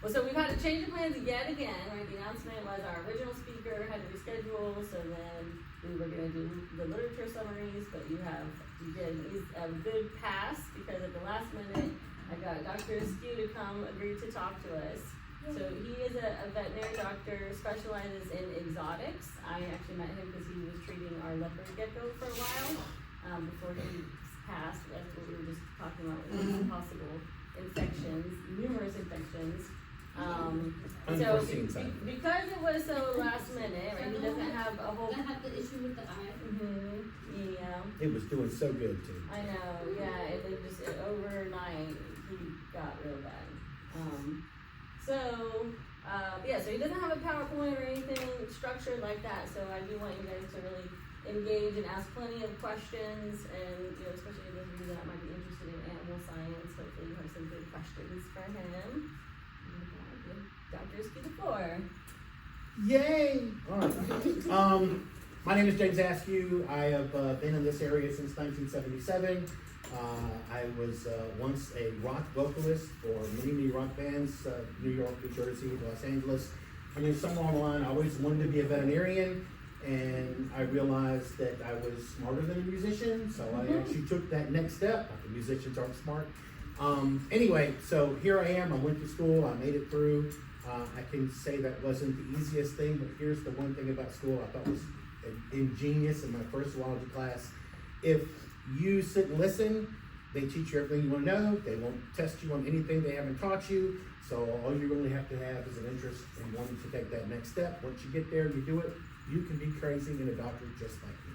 Well, so we've had to change the plans yet again, right? The announcement was our original speaker had to reschedule, so then we were gonna do the literature summaries, but you did a good pass, because at the last minute, I got Dr. Askew to come agree to talk to us. So he is a veterinary doctor, specializes in exotics. I actually met him because he was treating our leopard gecko for a while, before he passed. That's what we were just talking about, with possible infections, numerous infections. So because it was so last minute, right, he doesn't have a whole. That had the issue with the eye. Yeah. It was doing so good too. I know, yeah, and then just overnight, he got real bad. Yeah, so he doesn't have a PowerPoint or anything structured like that, so I do want you guys to really engage and ask plenty of questions, and, you know, especially those of you that might be interested in animal science, hopefully you have some good questions for him. Dr. Askew, the floor. Yay! All right. My name is James Askew. I have been in this area since 1977. I was once a rock vocalist for many rock bands, New York, New Jersey, Los Angeles. And then somewhere along the line, I always wanted to be a veterinarian, and I realized that I was smarter than a musician, so I actually took that next step. Like, the musicians aren't smart. Anyway, so here I am. I went to school. I made it through. I can say that wasn't the easiest thing, but here's the one thing about school I thought was ingenious in my first zoology class. If you sit and listen, they teach you everything you want to know. They won't test you on anything they haven't taught you. So all you really have to have is an interest in wanting to take that next step. Once you get there, you do it. You can be crazy and a doctor just like me.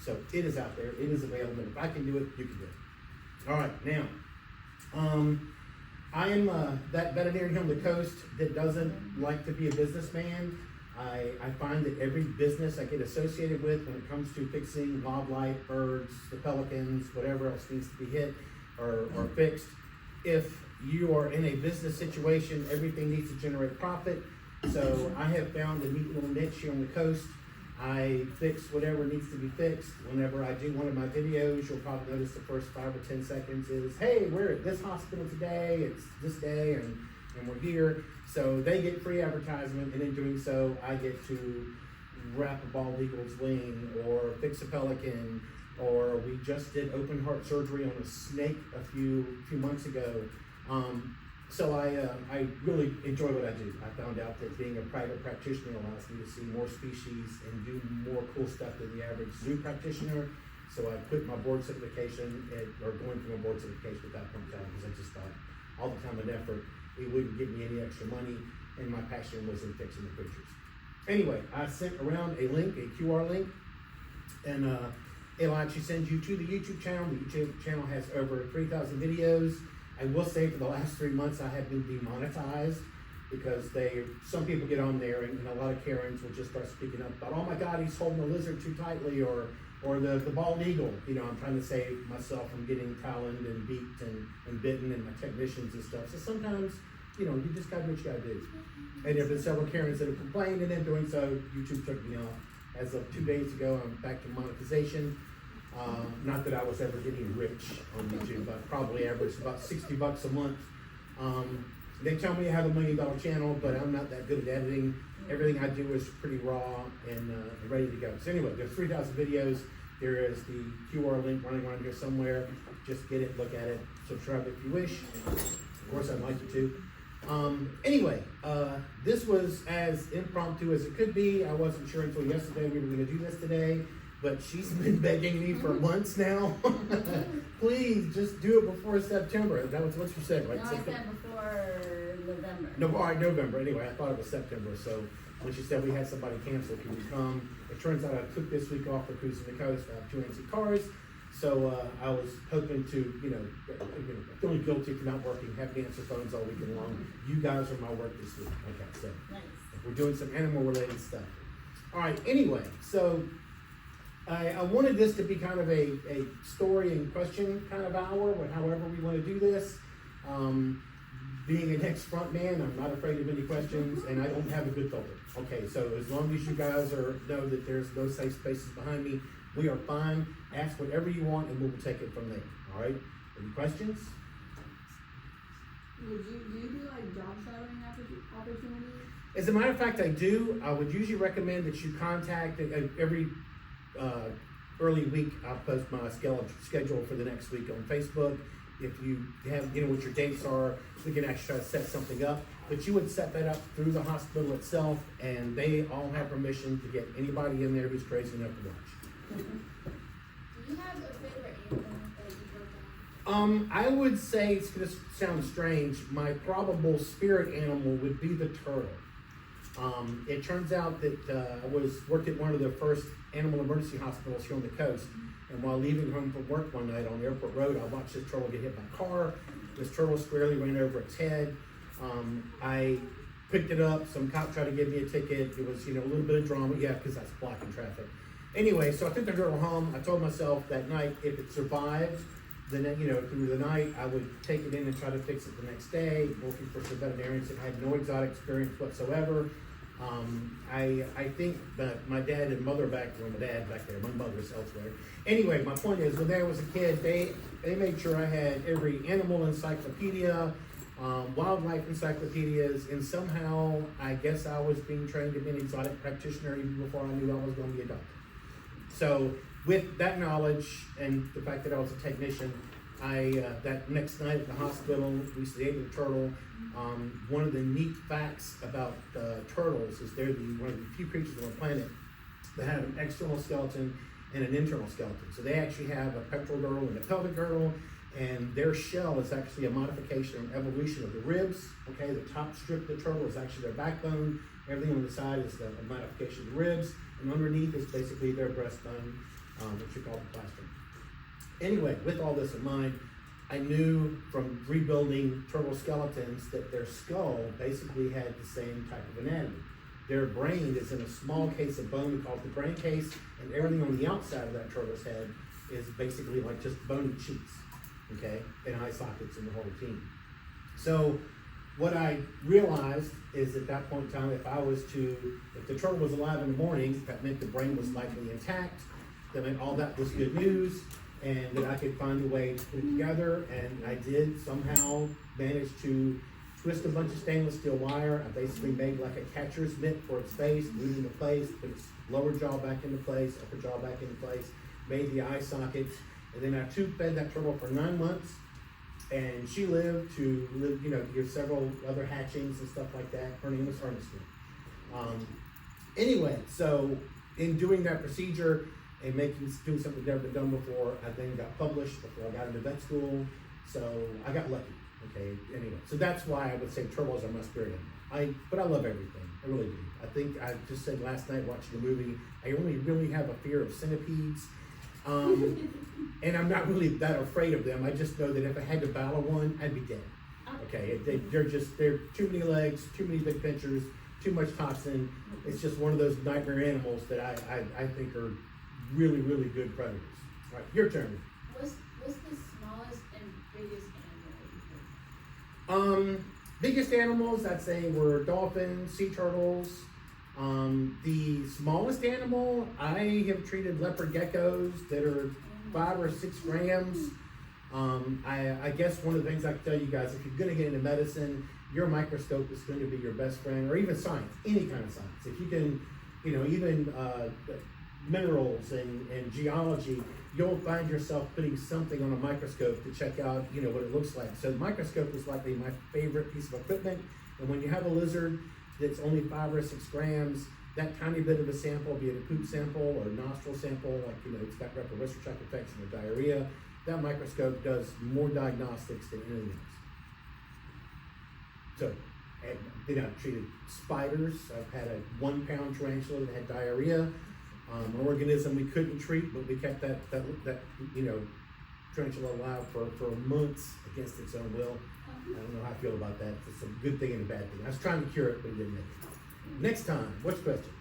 So it is out there. It is available. If I can do it, you can do it. All right, now, I am that veterinarian on the coast that doesn't like to be a businessman. I find that every business I get associated with when it comes to fixing wildlife, birds, the pelicans, whatever else needs to be hit or fixed, if you are in a business situation, everything needs to generate profit. So I have found a neat little niche here on the coast. I fix whatever needs to be fixed. Whenever I do one of my videos, you'll probably notice the first 5 or 10 seconds is, hey, we're at this hospital today, it's this day, and we're here. So they get free advertisement, and in doing so, I get to wrap a bald eagle's wing, or fix a pelican, or we just did open heart surgery on a snake a few months ago. So I really enjoy what I do. I found out that being a private practitioner allows me to see more species and do more cool stuff than the average zoo practitioner. So I quit my board certification, or going through my board certification at that point in time, because I just thought all the time and effort, it wouldn't give me any extra money, and my passion was in fixing the creatures. Anyway, I sent around a link, a QR link, and it'll actually send you to the YouTube channel. The YouTube channel has over 3,000 videos. I will say for the last 3 months I have been demonetized because some people get on there and a lot of Karens will just start speaking up about, oh my God, he's holding the lizard too tightly, or the bald eagle. You know, I'm trying to save myself from getting taloned and beaked and bitten, and my technicians and stuff. So sometimes, you know, you just gotta do what you gotta do. And there have been several Karens that have complained, and in doing so, YouTube took me off. As of 2 days ago, I'm back to monetization. Not that I was ever getting rich on YouTube. I probably averaged about $60 a month. They tell me I have $1 million channel, but I'm not that good at editing. Everything I do is pretty raw and ready to go. So anyway, there's 3,000 videos. There is the QR link running around here somewhere. Just get it, look at it, subscribe if you wish. Of course, I'd like you to. Anyway, this was as impromptu as it could be. I wasn't sure until yesterday we were going to do this today. But she's been begging me for months now. Please, just do it before September. That was what you said, right? No, I said before November. No, all right, November. Anyway, I thought it was September. So when she said we had somebody cancel, can you come? It turns out I took this week off for cruising the coast. I have 2 antique cars. So I was hoping to, feeling guilty for not working, having to answer phones all weekend long. You guys are my work this week. Okay, so nice. We're doing some animal-related stuff. All right, anyway, so I wanted this to be kind of a story and question kind of hour, or however we want to do this. Being an ex-front man, I'm not afraid of any questions, and I don't have a good filter. Okay, so as long as you guys know that there's no safe spaces behind me, we are fine. Ask whatever you want, and we'll take it from there. All right? Any questions? Would you do like job shadowing after opportunities? As a matter of fact, I do. I would usually recommend that you contact every early week. I'll post my schedule for the next week on Facebook. If you have, what your dates are, we can actually try to set something up. But you would set that up through the hospital itself, and they all have permission to get anybody in there who's crazy enough to watch. Do you have a favorite animal that you work on? I would say, it's gonna sound strange, my probable spirit animal would be the turtle. It turns out that I worked at one of the first animal emergency hospitals here on the coast, and while leaving home from work one night on Airport Road, I watched this turtle get hit by a car. This turtle squarely ran over its head. I picked it up, some cop tried to give me a ticket. It was, a little bit of drama, because that's blocking traffic. Anyway, so I took the turtle home. I told myself that night, if it survived, then, through the night, I would take it in and try to fix it the next day, working for some veterinarians that had no exotic experience whatsoever. I think that my dad and mother my dad back there, my mother's elsewhere. Anyway, my point is, when I was a kid, they made sure I had every animal encyclopedia, wildlife encyclopedias, and somehow I guess I was being trained to be an exotic practitioner even before I knew I was going to be a doctor. So with that knowledge and the fact that I was a technician, that next night at the hospital, we sedated the turtle. One of the neat facts about turtles is they're one of the few creatures on the planet that have an external skeleton and an internal skeleton. So they actually have a pectoral girdle and a pelvic girdle, and their shell is actually a modification or evolution of the ribs. Okay, the top strip of the turtle is actually their backbone. Everything on the side is a modification of the ribs, and underneath is basically their breastbone, which we call the plastron. Anyway, with all this in mind, I knew from rebuilding turtle skeletons that their skull basically had the same type of anatomy. Their brain is in a small case of bone called the brain case, and everything on the outside of that turtle's head is basically like just bony cheeks, okay, and eye sockets and the whole routine. So what I realized is at that point in time, if the turtle was alive in the morning, that meant the brain was likely intact. That meant all that was good news, and that I could find a way to put it together, and I did somehow manage to twist a bunch of stainless steel wire. I basically made like a catcher's mitt for its face, glued it into place, put its lower jaw back into place, upper jaw back into place, made the eye sockets, and then I tube fed that turtle for 9 months, and she lived to give several other hatchings and stuff like that. Her name was Ernestine. Anyway, so in doing that procedure and doing something I've never been done before, I then got published before I got into vet school, so I got lucky. Okay, anyway, so that's why I would say turtles are my spirit animal. But I love everything, I really do. I think I just said last night watching the movie, I only really have a fear of centipedes, and I'm not really that afraid of them. I just know that if I had to battle one, I'd be dead. Okay, they're too many legs, too many big pinchers, too much toxin. It's just one of those nightmare animals that I think are really, really good predators. All right, your turn. What's the smallest and biggest animal you've Biggest animals, I'd say, were dolphins, sea turtles. The smallest animal, I have treated leopard geckos that are 5 or 6 grams. I guess one of the things I can tell you guys, if you're gonna get into medicine, your microscope is going to be your best friend, or even science, any kind of science. If you can, even minerals and geology, you'll find yourself putting something on a microscope to check out, what it looks like. So the microscope is likely my favorite piece of equipment. And when you have a lizard that's only 5 or 6 grams, that tiny bit of a sample, be it a poop sample or a nostril sample, like, it's got upper respiratory tract infection or diarrhea, that microscope does more diagnostics than anything else. So, I've treated spiders. I've had a 1-pound tarantula that had diarrhea. An organism we couldn't treat, but we kept that tarantula alive for months against its own will. I don't know how I feel about that. It's a good thing and a bad thing. I was trying to cure it, but it didn't make it. Next time, what's the question?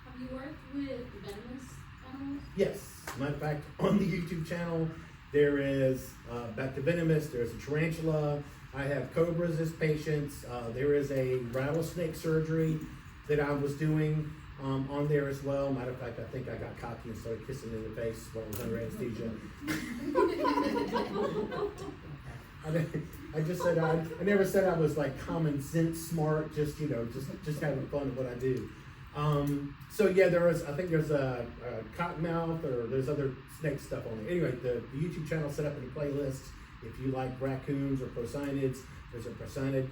Have you worked with venomous animals? Yes. Matter of fact, on the YouTube channel, there is back to venomous. There's a tarantula. I have cobras as patients. There is a rattlesnake surgery that I was doing on there as well. Matter of fact, I think I got cocky and started kissing in the face while I was under anesthesia. I just said I never said I was like common sense smart, just just having fun with what I do. So yeah, I think there's a cottonmouth, or there's other snake stuff on it. Anyway, the YouTube channel set up in playlists. If you like raccoons or procyanid, there's a procyanid,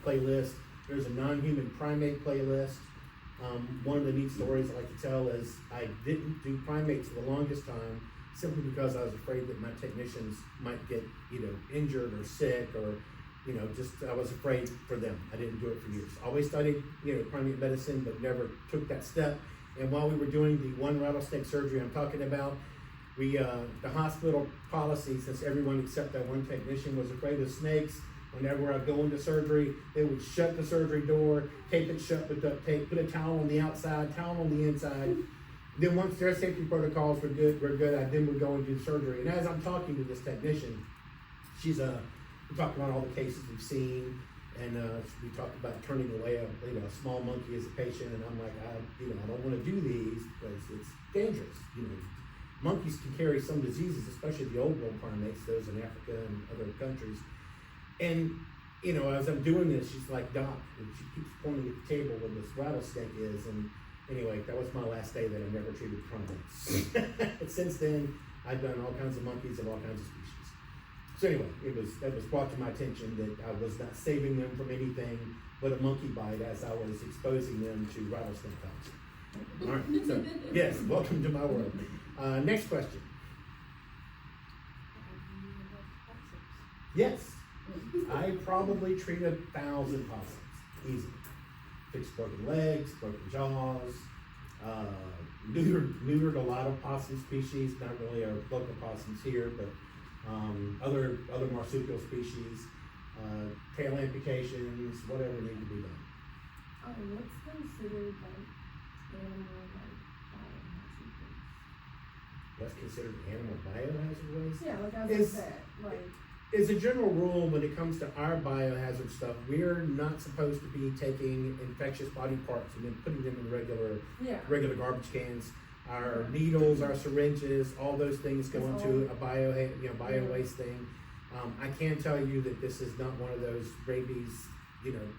playlist. There's a non-human primate playlist. One of the neat stories I like to tell is I didn't do primates for the longest time, simply because I was afraid that my technicians might get, injured or sick, or, I was afraid for them. I didn't do it for years. Always studied, primate medicine, but never took that step. And while we were doing the one rattlesnake surgery I'm talking about, the hospital policy, since everyone except that one technician was afraid of snakes, whenever I go into surgery, they would shut the surgery door, tape it shut with duct tape, put a towel on the outside, towel on the inside. Then once their safety protocols were good, I then would go and do surgery. And as I'm talking to this technician, we talked about all the cases we've seen, and we talked about turning away a small monkey as a patient, and I'm like, I don't want to do these because it's dangerous. Monkeys can carry some diseases, especially the old world primates, those in Africa and other countries. And, as I'm doing this, she's like, Doc, and she keeps pointing at the table where this rattlesnake is. And anyway, that was my last day that I never treated primates. Since then, I've done all kinds of monkeys of all kinds of species. So anyway, that was brought to my attention that I was not saving them from anything but a monkey bite as I was exposing them to rattlesnake bites. All right, so yes, welcome to my world. Next question. Yes. I probably treat 1,000 possums, easily. Fixed broken legs, broken jaws, neutered a lot of possum species, not really our local possums here, but other marsupial species, tail amputations, whatever need to be done. What's considered animal biohazard waste? What's considered animal biohazard waste? Yeah, as I said, As a general rule, when it comes to our biohazard stuff, we're not supposed to be taking infectious body parts and then putting them in regular garbage cans. Our needles, our syringes, all those things go into a bio waste thing. I can tell you that this is not one of those rabies,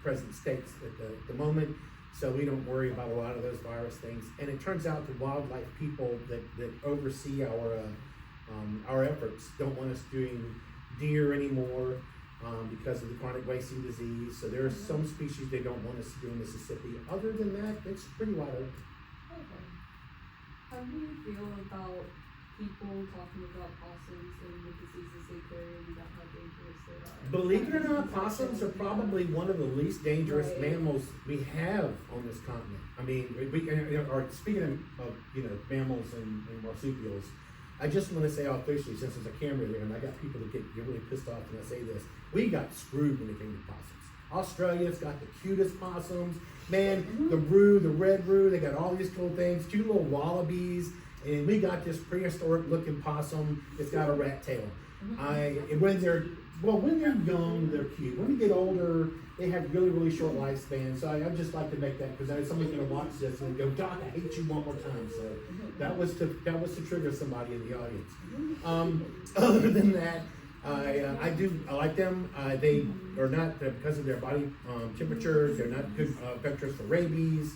present states at the moment. So we don't worry about a lot of those virus things. And it turns out the wildlife people that oversee our efforts don't want us doing deer anymore because of the chronic wasting disease. So there are some species they don't want us to do in Mississippi. Other than that, it's pretty wide open. Okay. How do you feel about people talking about possums and the diseases they carry and about how dangerous they are? Believe it or not, possums are probably one of the least dangerous mammals we have on this continent. I mean, speaking of mammals and marsupials, I just want to say officially, since there's a camera there, and I got people that get really pissed off when I say this, we got screwed when it came to possums. Australia's got the cutest possums. Man, the red roo, they got all these cool things, cute little wallabies, and we got this prehistoric looking possum that's got a rat tail. When they're young, they're cute. When they get older, they have really, really short lifespans. So I'd just like to make that, because I know somebody's going to watch this and go, Doc, I hate you one more time. So that was to trigger somebody in the audience. Other than that, I like them. They are not, because of their body temperature, they're not good vectors for rabies.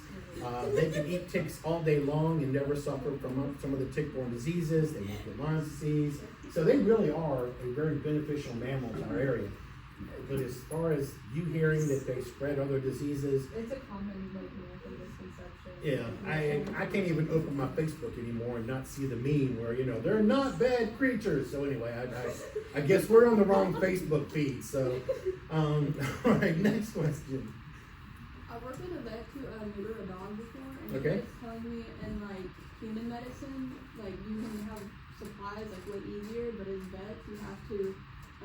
They can eat ticks all day long and never suffer from some of the tick-borne diseases. They won't get Lyme disease. So they really are a very beneficial mammal to our area. But as far as you hearing that they spread other diseases, it's a common misconception. Yeah, I can't even open my Facebook anymore and not see the meme where they're not bad creatures. So anyway, I guess we're on the wrong Facebook feed. So all right, next question. I worked with a vet to neuter a dog before, and Okay. he was telling me in human medicine, you can have supplies way easier, but as vets you have to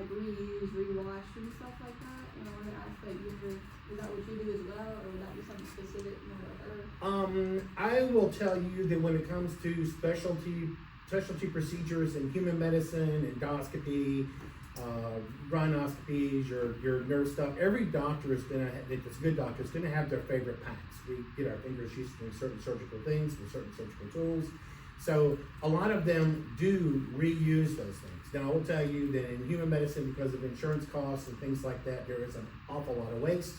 reuse, rewash, and stuff like that. And I want to ask is that what you do as well, or would that be something specific more to her? I will tell you that when it comes to specialty procedures in human medicine, endoscopy, rhinoscopies, your nerve stuff, every doctor is gonna, if it's a good doctor, is gonna have their favorite packs. We get our fingers used to doing certain surgical things with certain surgical tools. So a lot of them do reuse those things. Now, I will tell you that in human medicine, because of insurance costs and things like that, there is an awful lot of waste.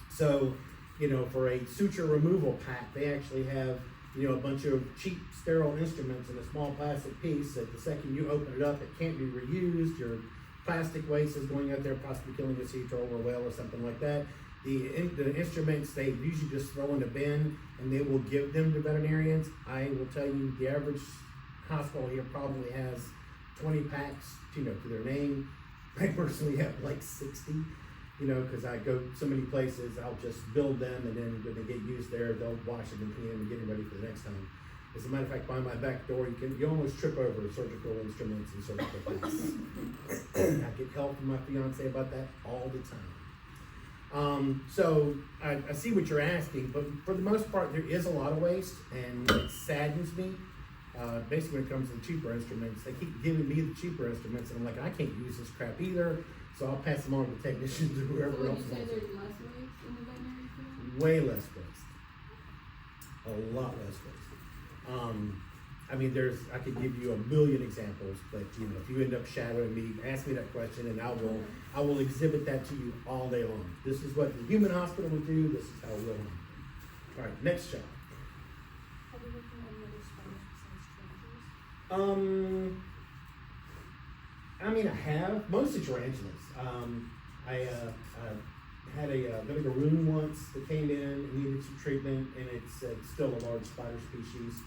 So, you know, for a suture removal pack, they actually have, you know, a bunch of cheap sterile instruments in a small plastic piece that the second you open it up, it can't be reused. Your plastic waste is going out there, possibly killing a sea turtle or whale or something like that. The instruments they usually just throw in a bin and they will give them to veterinarians. I will tell you, the average hospital here probably has 20 packs, you know, to their name. I personally have like 60, you know, because I go so many places, I'll just build them, and then when they get used there, they'll wash them and clean them and get them ready for the next time. As a matter of fact, by my back door, you almost trip over surgical instruments and surgical packs. I get help from my fiance about that all the time. So I see what you're asking, but for the most part, there is a lot of waste, and it saddens me. Basically, when it comes to the cheaper instruments, they keep giving me the cheaper instruments, and I'm like, I can't use this crap either. So I'll pass them on to the technicians or So whoever would else you say wants there's it. less waste in the veterinary field? Way less waste. A lot less waste. I mean, I could give you a million examples, but you know, if you end up shadowing me, ask me that question, and I will exhibit that to you all day long. This is what the human hospital would do. This is how we'll handle it. All right, next job. Have you worked on any other spiders besides tarantulas? I mean, I have mostly tarantulas. I had a vinegaroon once that came in and needed some treatment, and it's still a large spider species.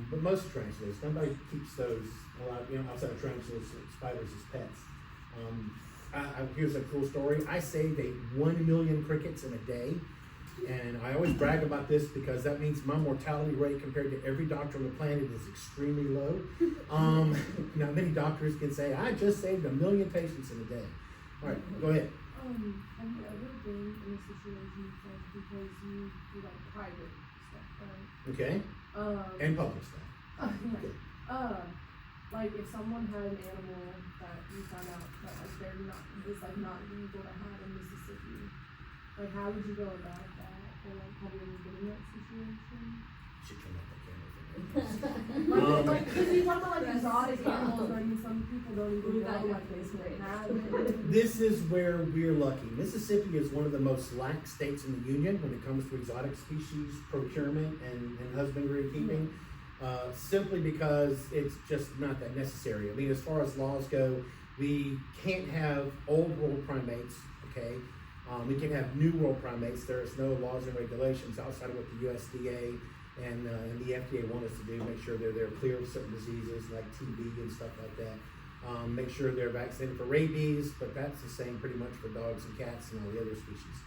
But most tarantulas, nobody keeps those a lot, you know, outside of tarantulas, spiders as pets. Here's a cool story. I saved 1 million crickets in a day. And I always brag about this because that means my mortality rate compared to every doctor on the planet is extremely low. Now, many doctors can say, I just saved 1 million patients in a day. All right, go ahead. Have you ever been in a situation because you do like private stuff, right? Okay, and public stuff. Yeah. Like if someone had an animal that you found out that like it's like not legal to have in Mississippi, like how would you go about that? Or like have you ever been in that situation? Should come up with Like, cause you talk about like exotic animals, I mean, some people don't even Ooh, know that like is they great. have it. This is where we're lucky. Mississippi is one of the most lax states in the union when it comes to exotic species procurement and husbandry and keeping. Simply because it's just not that necessary. I mean, as far as laws go, we can't have old world primates, okay? We can have new world primates. There's no laws and regulations outside of what the USDA and the FDA want us to do. Make sure they're clear of certain diseases like TB and stuff like that. Make sure they're vaccinated for rabies, but that's the same pretty much for dogs and cats and all the other species.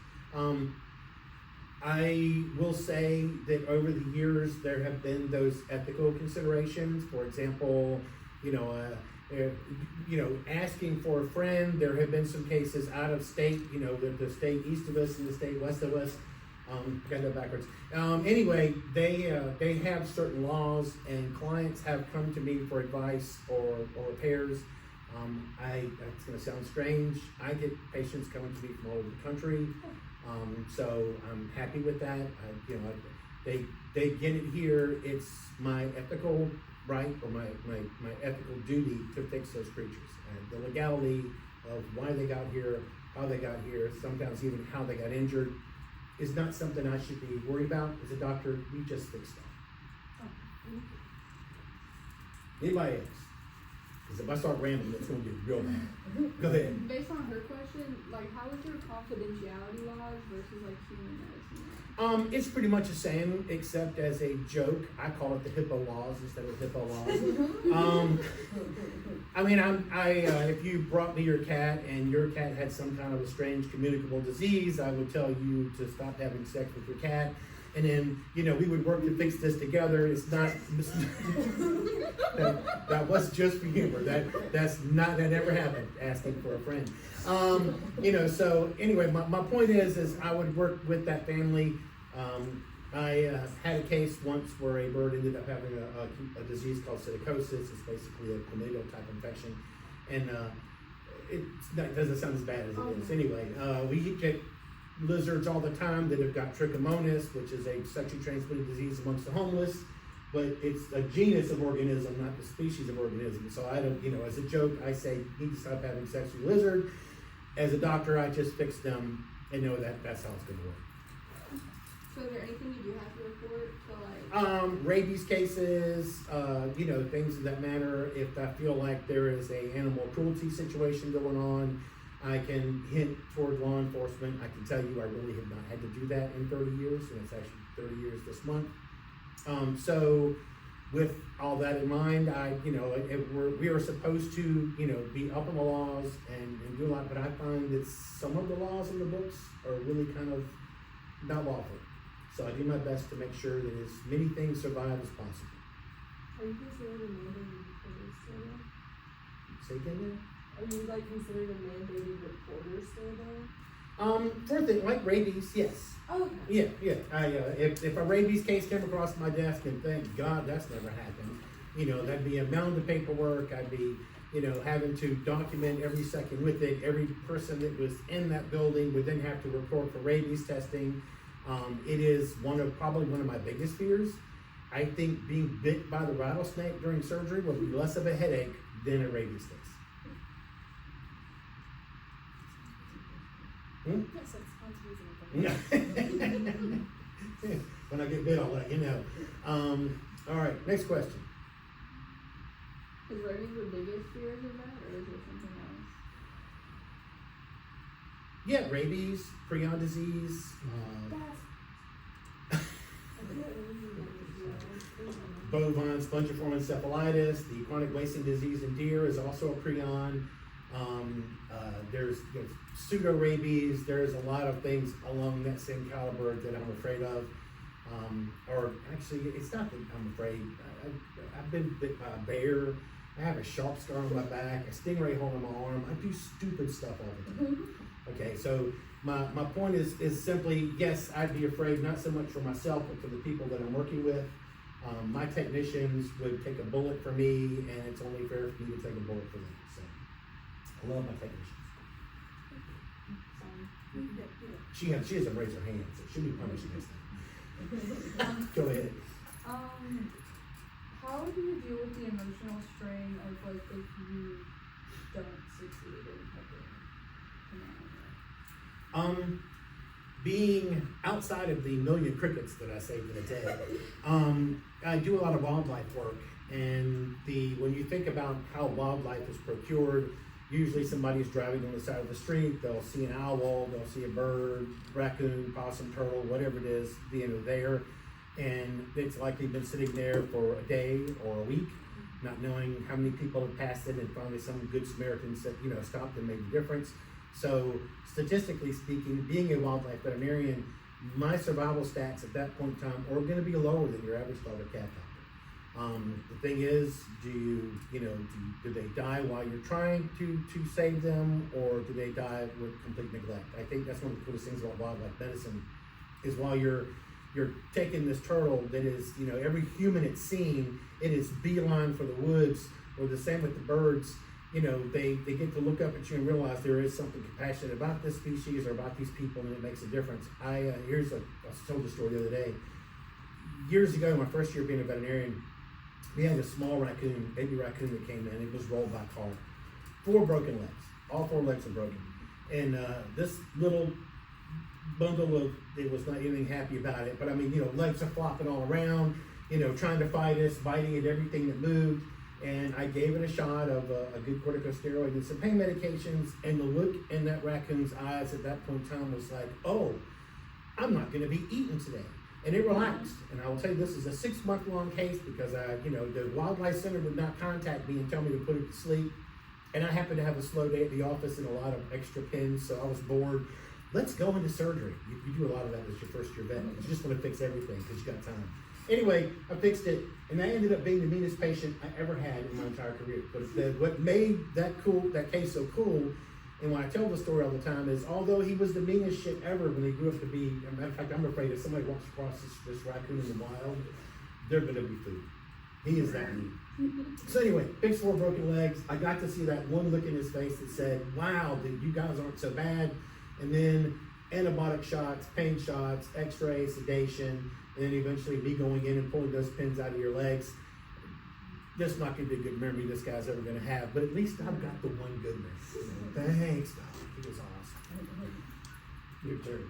I will say that over the years there have been those ethical considerations. For example, asking for a friend. There have been some cases out of state. You know, the state east of us and the state west of us. Got that backwards. Anyway, they have certain laws, and clients have come to me for advice or repairs. It's going to sound strange. I get patients coming to me from all over the country. So I'm happy with that. They get it here. It's my ethical right or my ethical duty to fix those creatures. And the legality of why they got here, how they got here, sometimes even how they got injured, is not something I should be worried about. As a doctor, we just fix stuff. Anybody else? Because if I start rambling, it's going to get real bad. Go ahead. Based on her question, like how is your confidentiality laws versus like human medicine? It's pretty much the same, except as a joke, I call it the hippo laws instead of hippo laws. I mean, if you brought me your cat and your cat had some kind of a strange communicable disease, I would tell you to stop having sex with your cat. And then, we would work to fix this together. It's not, that was just for humor. That never happened, asking for a friend. So anyway, my point is I would work with that family. I had a case once where a bird ended up having a disease called psittacosis. It's basically a chlamydial type infection. And it doesn't sound as bad as it is. Anyway, lizards all the time that have got trichomonas, which is a sexually transmitted disease amongst the homeless, but it's a genus of organism, not the species of organism. So I don't, as a joke, I say, need to stop having sex with lizard. As a doctor, I just fix them and know that that's how it's gonna work. So is there anything you do have to report to like? Rabies cases, things of that matter. If I feel like there is a animal cruelty situation going on, I can hint toward law enforcement. I can tell you I really have not had to do that in 30 years, and it's actually 30 years this month. So with all that in mind, we are supposed to, be up on the laws and do a lot, but I find that some of the laws in the books are really kind of not lawful. So I do my best to make sure that as many things survive as possible. Are you considered a mandated reporter still though? Say again Are you like considered a mandated reporter still though? For things like rabies, yes. Oh, okay. Yeah. If a rabies case came across my desk, and thank God that's never happened, that'd be a mound of paperwork. I'd be, having to document every second with it. Every person that was in that building would then have to report for rabies testing. It is probably one of my biggest fears. I think being bit by the rattlesnake during surgery will be less of a headache than a rabies case. Yes, that sounds reasonable. When I get bit, I'll let you know. All right, next question. Is rabies the biggest fears of that, or is it something else? Yeah, rabies, prion disease, bovine spongiform encephalitis, the chronic wasting disease in deer is also a prion. There's pseudo rabies. There's a lot of things along that same caliber that I'm afraid of. Or actually, it's not that I'm afraid. I've been bit by a bear. I have a sharp scar on my back, a stingray hole in my arm. I do stupid stuff all the time. Okay, so my point is simply, yes, I'd be afraid, not so much for myself, but for the people that I'm working with. My technicians would take a bullet for me, and it's only fair for me to take a bullet for them. So I love my technicians. She hasn't raised her hand, so she'll be punished next time. Go ahead. How do you deal with the emotional strain of like if you don't succeed in helping an animal? Being outside of the million crickets that I saved in a day, I do a lot of wildlife work, and when you think about how wildlife is procured, usually somebody's driving on the side of the street, they'll see an owl, they'll see a bird, raccoon, possum, turtle, whatever it is, there, and it's likely been sitting there for a day or a week, not knowing how many people have passed it, and finally some good Samaritans that, stopped and made a difference. So statistically speaking, being a wildlife veterinarian, my survival stats at that point in time are going to be lower than your average dog or cat doctor. The thing is, do they die while you're trying to save them, or do they die with complete neglect? I think that's one of the coolest things about wildlife medicine is while you're taking this turtle that is, every human it's seen, it is beeline for the woods, or the same with the birds. They get to look up at you and realize there is something compassionate about this species or about these people, and it makes a difference. I told the story the other day. Years ago, my first year being a veterinarian, we had a small raccoon, baby raccoon that came in. It was rolled by a car. 4 broken legs. All 4 legs are broken. And this little bundle of, it was not anything happy about it, but I mean, legs are flopping all around, trying to fight us, biting at everything that moved. And I gave it a shot of a good corticosteroid and some pain medications, and the look in that raccoon's eyes at that point in time was like, oh, I'm not going to be eaten today. And it relaxed. And I will tell you, this is a 6-month-long case because, the wildlife center would not contact me and tell me to put it to sleep. And I happened to have a slow day at the office and a lot of extra pins, so I was bored. Let's go into surgery. You do a lot of that as your first year vet. You just want to fix everything because you got time. Anyway, I fixed it, and that ended up being the meanest patient I ever had in my entire career. But what made that case so cool, and when I tell the story all the time, is although he was the meanest shit ever when he grew up to be, in fact, I'm afraid if somebody walks across this raccoon in the wild, they're going to be food. He is that mean. So anyway, fixed 4 broken legs. I got to see that one look in his face that said, wow, you guys aren't so bad. And then antibiotic shots, pain shots, x-ray, sedation, and then eventually me going in and pulling those pins out of your legs. That's not gonna be a good memory this guy's ever gonna have, but at least I've got the one good memory. Thanks, Doc. He was awesome. Your turn.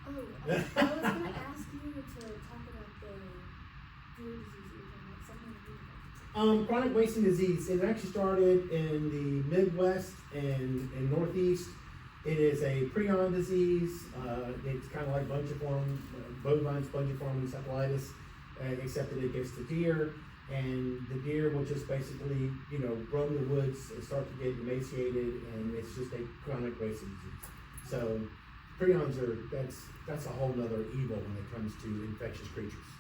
Oh, I was gonna ask you to talk about the deer disease you were talking about, something to do with Chronic wasting disease. It actually started in the Midwest and Northeast. It is a prion disease. It's kind of like bovine spongiform encephalitis, except that it gets to deer, and the deer will just basically, roam the woods and start to get emaciated, and it's just a chronic wasting disease. So prions that's a whole nother evil when it comes to infectious creatures.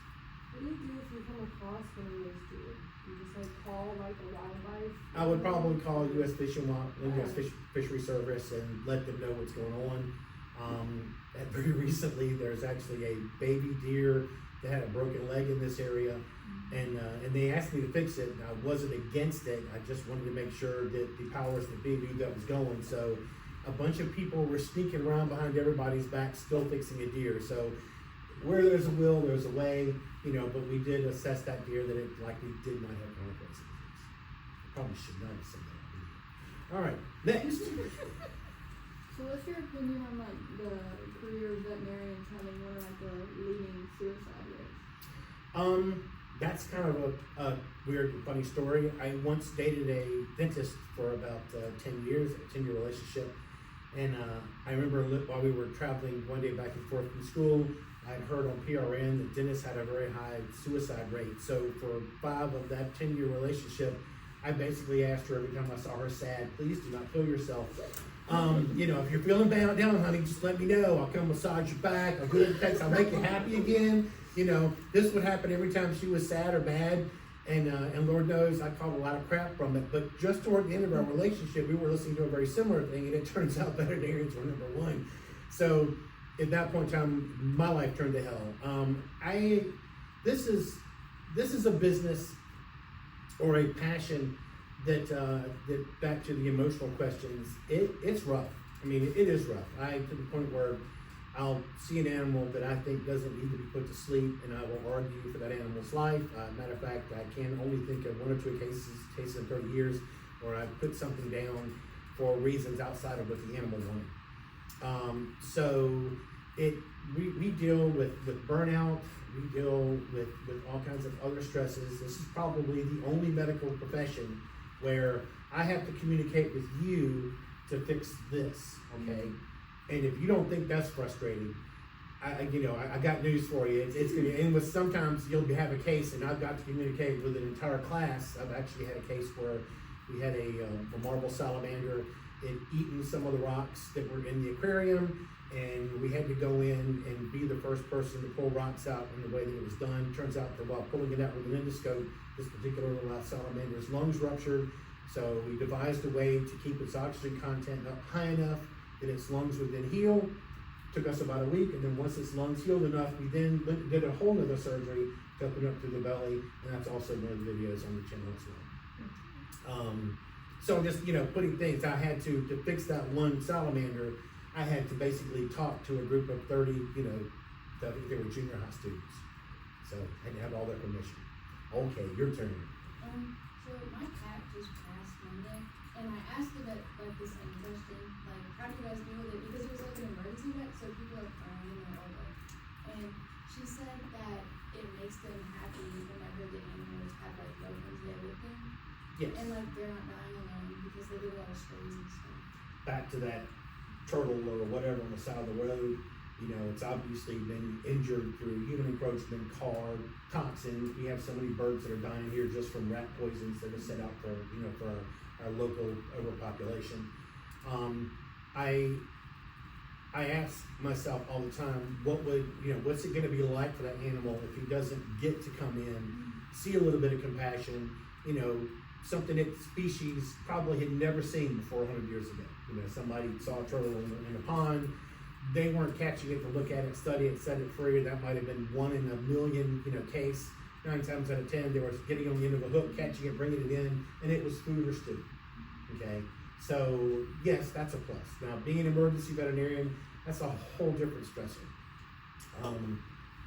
What do you do if you come across one of those deer? You just call the wildlife? I would probably call U.S. Fishery Service and let them know what's going on. And very recently, there's actually a baby deer that had a broken leg in this area, and they asked me to fix it, and I wasn't against it. I just wanted to make sure that the powers that be knew that was going. So a bunch of people were sneaking around behind everybody's back, still fixing a deer. So where there's a will, there's a way, but we did assess that deer that it likely did not have chronic wasting disease. I probably should not have said that on video. All right, next. So what's your opinion on the career of veterinarians having one of the leading suicide rates? That's kind of a weird, funny story. I once dated a dentist for about 10 years, a 10-year relationship. And I remember while we were traveling one day back and forth from school, I'd heard on PRN that dentists had a very high suicide rate. So for 5 of that 10-year relationship, I basically asked her every time I saw her sad, please do not kill yourself. If you're feeling down, honey, just let me know. I'll come massage your back. I'll give you a text. I'll make you happy again. This would happen every time she was sad or mad. And Lord knows I caught a lot of crap from it. But just toward the end of our relationship, we were listening to a very similar thing, and it turns out veterinarians were number one. So at that point in time, my life turned to hell. This is a business or a passion that back to the emotional questions, it's rough. I mean, it is rough. To the point where I'll see an animal that I think doesn't need to be put to sleep, and I will argue for that animal's life. Matter of fact, I can only think of 1 or 2 cases in 30 years where I put something down for reasons outside of what the animal wanted. We deal with burnout. We deal with all kinds of other stresses. This is probably the only medical profession where I have to communicate with you to fix this, okay? And if you don't think that's frustrating, I got news for you. It's gonna end with sometimes you'll have a case, and I've got to communicate with an entire class. I've actually had a case where we had a marble salamander. It eaten some of the rocks that were in the aquarium, and we had to go in and be the first person to pull rocks out in the way that it was done. Turns out that while pulling it out with an endoscope, this particular little salamander's lungs ruptured. So we devised a way to keep its oxygen content up high enough that its lungs would then heal. Took us about a week, and then once its lungs healed enough, we then did a whole nother surgery to open up through the belly, and that's also one of the videos on the channel as well. So just, putting things, I had to fix that one salamander, I had to basically talk to a group of 30, they were junior high students. So I had to have all their permission. Okay, your turn. So my cat just passed Monday, and I asked the vet the same question, how do you guys deal with it? Because it was an emergency vet, so people are crying all day. And she said that it makes them happy whenever the animals have loved ones there with them. Yes. And they're not dying alone because they get a lot of strays and stuff. Back to that turtle or whatever on the side of the road, it's obviously been injured through human encroachment, car, toxins. We have so many birds that are dying here just from rat poisons that are set out for our local overpopulation. I ask myself all the time, what's it going to be like for that animal if he doesn't get to come in, see a little bit of compassion, something that species probably had never seen before 100 years ago. Somebody saw a turtle in a pond, they weren't catching it to look at it, study it, set it free. That might have been 1 in a million, case. 9 times out of 10, they were getting on the end of a hook, catching it, bringing it in, and it was food or stew. Okay, So yes, that's a plus. Now, being an emergency veterinarian, that's a whole different stressor.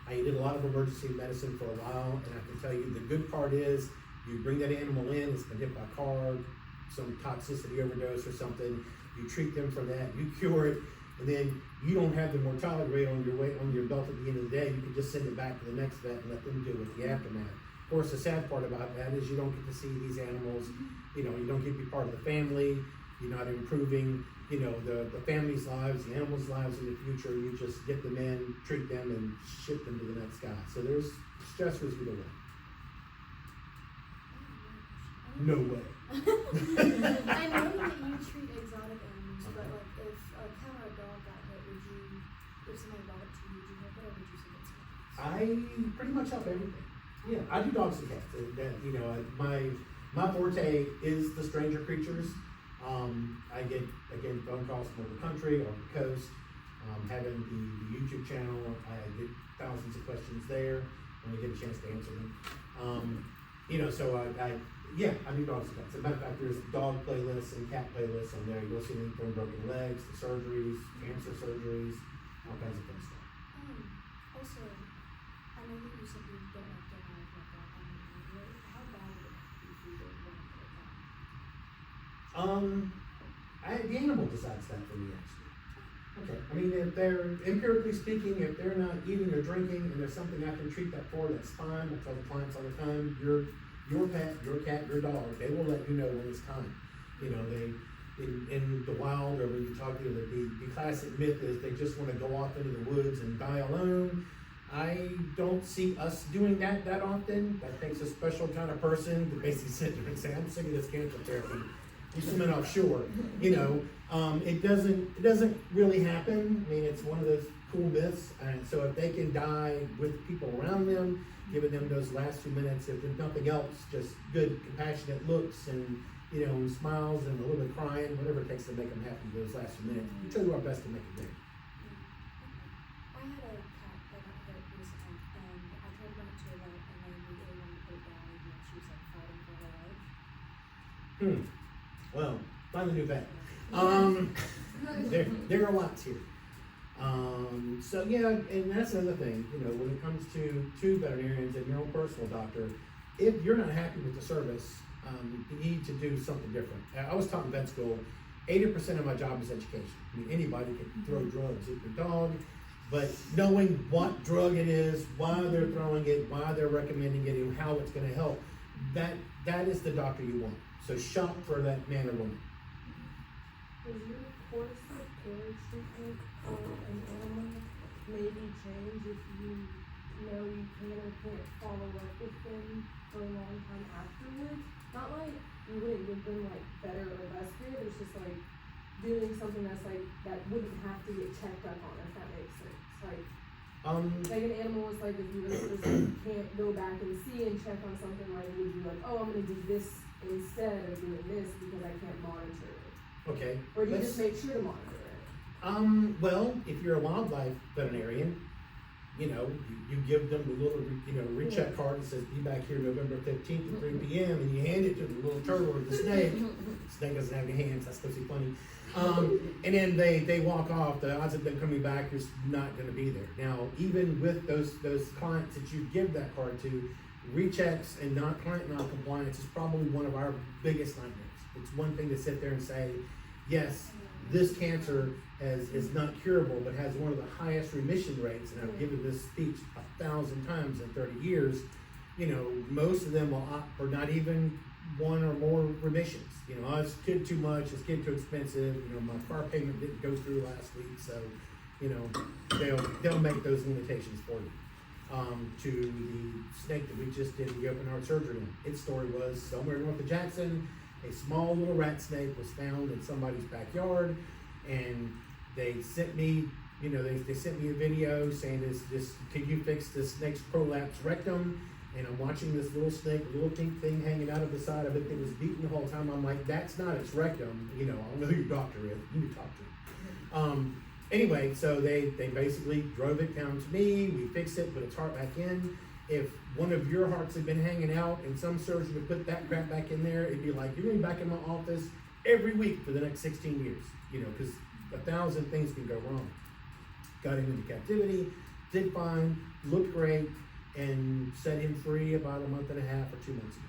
I did a lot of emergency medicine for a while, and I can tell you the good part is you bring that animal in, it's been hit by a car, some toxicity overdose or something, you treat them for that, you cure it, and then you don't have the mortality rate on your belt at the end of the day. You can just send it back to the next vet and let them deal with the aftermath. Of course, the sad part about that is you don't get to see these animals, you don't get to be part of the family, you're not improving, the family's lives, the animals' lives in the future. You just get them in, treat them, and ship them to the next guy. So there's stressors either way. No way. I know that you treat exotic animals, but like if a cat or a dog got hit, if somebody brought it to you, would you help it or would you send it to them? I pretty much help everything. Yeah, I do dogs and cats. My forte is the stranger creatures. I get, again, phone calls from over the country, over the coast. Having the YouTube channel, I get thousands of questions there when we get a chance to answer them. So I do dogs and cats. As a matter of fact, there's dog playlists and cat playlists on there. You'll see them from broken legs to surgeries, cancer surgeries, all kinds of fun stuff. Also, I know that you said you don't like to have like a animal. How bad would it have to be for you to want to put it down? The animal decides that for me, actually. Okay, I mean, if they're, empirically speaking, if they're not eating or drinking and there's something I can treat that for, that's fine. I tell the clients all the time, your pet, your cat, your dog, they will let you know when it's time. In the wild, or when you talk to the classic myth is they just want to go off into the woods and die alone. I don't see us doing that often. That takes a special kind of person to basically sit there and say, I'm sick of this cancer therapy. I'm swimming offshore. It doesn't really happen. I mean, it's one of those cool myths. And so if they can die with people around them, giving them those last few minutes, if there's nothing else, just good, compassionate looks and, smiles and a little bit of crying, whatever it takes to make them happy those last few minutes. We try to do our best to make it there. I had a cat that got hit recently, and I tried to bring it to a vet, and they immediately wanted to put it down, even though she was like fighting for her life. Well, find a new vet. There are lots here. So yeah, and that's another thing, when it comes to veterinarians and your own personal doctor, if you're not happy with the service, you need to do something different. I was taught in vet school, 80% of my job is education. I mean, anybody can throw drugs at your dog, but knowing what drug it is, why they're throwing it, why they're recommending it, and how it's gonna help, that is the doctor you want. So shop for that man or woman. Does your course of care treatment for an animal maybe change if you know you can or can't follow up with them for a long time afterwards? Not like you wouldn't give them like better or less care, but it's just like doing something that's like that wouldn't have to get checked up on, if that makes sense. Like an animal is like if you really just can't go back and see and check on something, like would you like, oh, I'm gonna do this instead of doing this because I can't monitor it? Okay. Or do you just make sure to monitor it? Well, if you're a wildlife veterinarian, you give them the little, recheck card that says, be back here November 15th at 3 p.m. and you hand it to the little turtle or the snake. Snake doesn't have any hands, that's supposed to be funny. And then they walk off. The odds of them coming back is not going to be there. Now, even with those clients that you give that card to, rechecks and client non-compliance is probably one of our biggest nightmares. It's one thing to sit there and say, yes, this cancer is not curable, but has one of the highest remission rates, and I've given this speech 1,000 times in 30 years. Most of them will opt for not even one or more remissions. It's kid too much, it's kid too expensive. My car payment didn't go through last week, so they'll make those limitations for you. To the snake that we just did the open heart surgery on. Its story was somewhere north of Jackson, a small little rat snake was found in somebody's backyard, and they sent me, they sent me a video saying this, can you fix this snake's prolapse rectum? And I'm watching this little snake, a little pink thing hanging out of the side of it that was beaten the whole time. I'm like, that's not its rectum. I don't know who your doctor is. You can talk to him. Anyway, so they basically drove it down to me. We fixed it, put its heart back in. If one of your hearts had been hanging out and some surgeon would put that crap back in there, it'd be like, you're going to be back in my office every week for the next 16 years, you know, because 1,000 things can go wrong. Got him into captivity, did fine, looked great, and set him free about a month and a half or 2 months ago.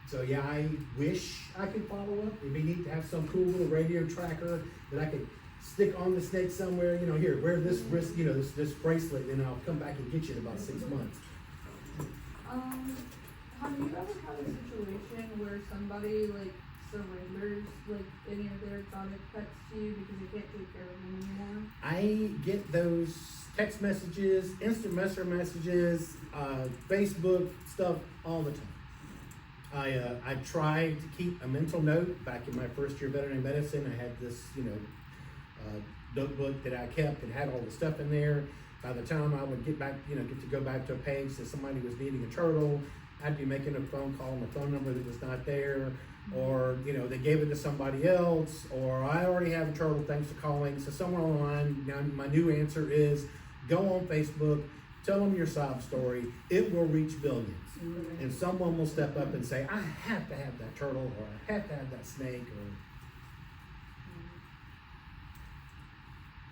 So yeah, I wish I could follow up. It'd be neat to have some cool little radio tracker that I could stick on the snake somewhere, you know, here, wear this wrist, you know, this bracelet, and I'll come back and get you in about 6 months. Have you ever had a situation where somebody like surrenders like any of their exotic pets to you because they can't take care of them anymore? I get those text messages, instant messenger messages, Facebook stuff all the time. I tried to keep a mental note back in my first year of veterinary medicine. I had this, you know, notebook that I kept and had all the stuff in there. By the time I would get back, you know, get to go back to a page that somebody was needing a turtle, I'd be making a phone call on a phone number that was not there, or, you know, they gave it to somebody else, or I already have a turtle, thanks for calling. So somewhere along the line, now my new answer is go on Facebook, tell them your sob story, it will reach billions. And someone will step up and say, I have to have that turtle, or I have to have that snake, or...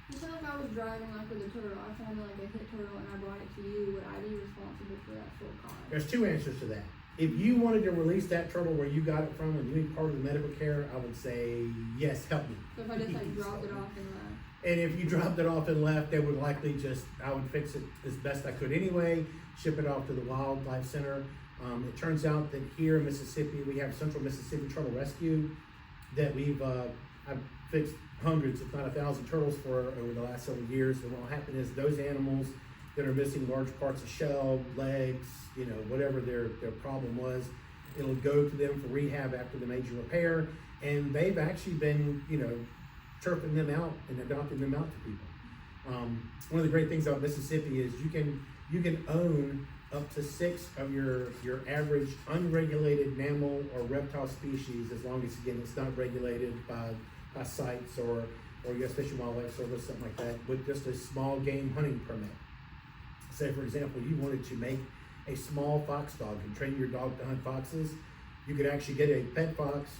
It's not if I was driving like with a turtle, I found like a hit turtle and I brought it to you, would I be responsible for that full cost? There's two answers to that. If you wanted to release that turtle where you got it from and you need part of the medical care, I would say, yes, help me. So if I just like dropped it off and left? And if you dropped it off and left, they would likely just, I would fix it as best I could anyway, ship it off to the Wildlife Center. It turns out that here in Mississippi, we have Central Mississippi Turtle Rescue that I've fixed hundreds, if not 1,000 turtles for over the last several years. And what will happen is those animals that are missing large parts of shell, legs, you know, whatever their problem was, it'll go to them for rehab after the major repair. And they've actually been, you know, turfing them out and adopting them out to people. One of the great things about Mississippi is you can own up to 6 of your average unregulated mammal or reptile species, as long as, again, it's not regulated by sites or U.S. Fish and Wildlife Service, something like that, with just a small game hunting permit. Say, for example, you wanted to make a small fox dog and train your dog to hunt foxes, you could actually get a pet fox,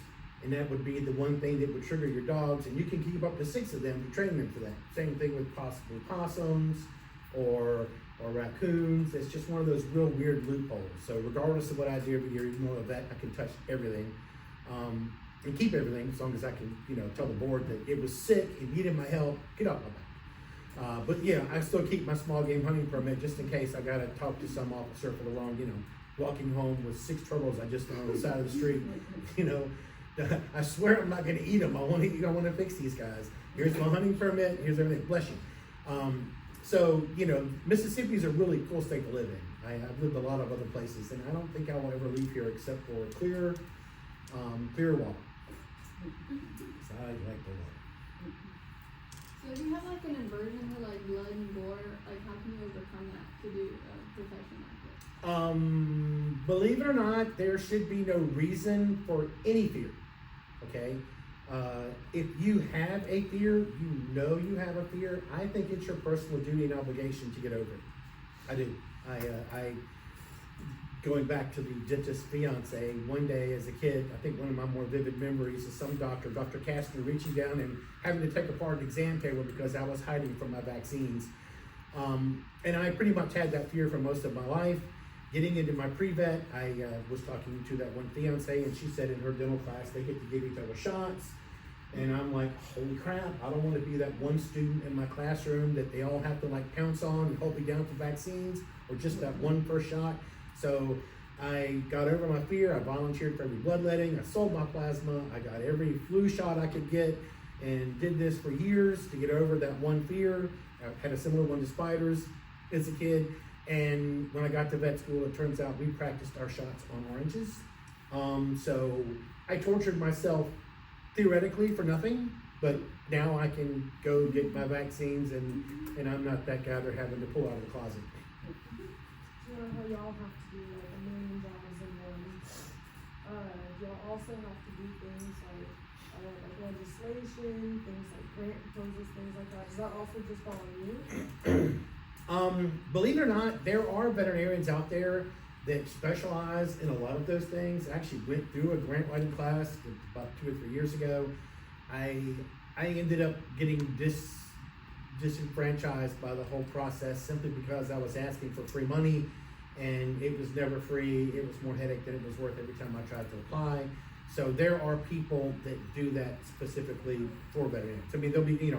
and that would be the one thing that would trigger your dogs, and you can keep up to 6 of them to train them for that. Same thing with possibly possums or raccoons. It's just one of those real weird loopholes. So regardless of what I do every year, even though that I can touch everything, and keep everything as long as I can, you know, tell the board that it was sick, it needed my help, get off my back. But yeah, I still keep my small game hunting permit just in case I gotta talk to some officer for the wrong, you know, walking home with 6 turtles I just found on the side of the street, you know. I swear I'm not gonna eat them. I want to fix these guys. Here's my hunting permit. Here's everything. Bless you. So, you know, Mississippi is a really cool state to live in. I've lived a lot of other places, and I don't think I will ever leave here except for clear water. So I like the water. So if you have like an aversion to like blood and gore, like how can you overcome that to do a profession like this? Believe it or not, there should be no reason for any fear. Okay? If you have a fear, you know you have a fear, I think it's your personal duty and obligation to get over it. I do. I going back to the dentist fiance, one day as a kid, I think one of my more vivid memories is some doctor, Dr. Kastner, reaching down and having to take apart an exam table because I was hiding from my vaccines. And I pretty much had that fear for most of my life. Getting into my pre-vet, I was talking to that one fiance, and she said in her dental class, they get to give each other shots. And I'm like, holy crap, I don't want to be that one student in my classroom that they all have to like pounce on and hold me down for vaccines, or just that one first shot. So I got over my fear. I volunteered for every bloodletting. I sold my plasma. I got every flu shot I could get, and did this for years to get over that one fear. I had a similar one to spiders as a kid. And when I got to vet school, it turns out we practiced our shots on oranges. So I tortured myself theoretically for nothing, but now I can go get my vaccines, and I'm not that guy they're having to pull out of the closet. You know how y'all have to do like a million jobs in one. Y'all also have to do things like legislation, things like grant proposals, things like that. Does that also just fall on you? Believe it or not, there are veterinarians out there that specialize in a lot of those things. I actually went through a grant writing class about 2 or 3 years ago. I ended up getting disenfranchised by the whole process simply because I was asking for free money, and it was never free. It was more headache than it was worth every time I tried to apply. So there are people that do that specifically for veterinarians. I mean, there'll be,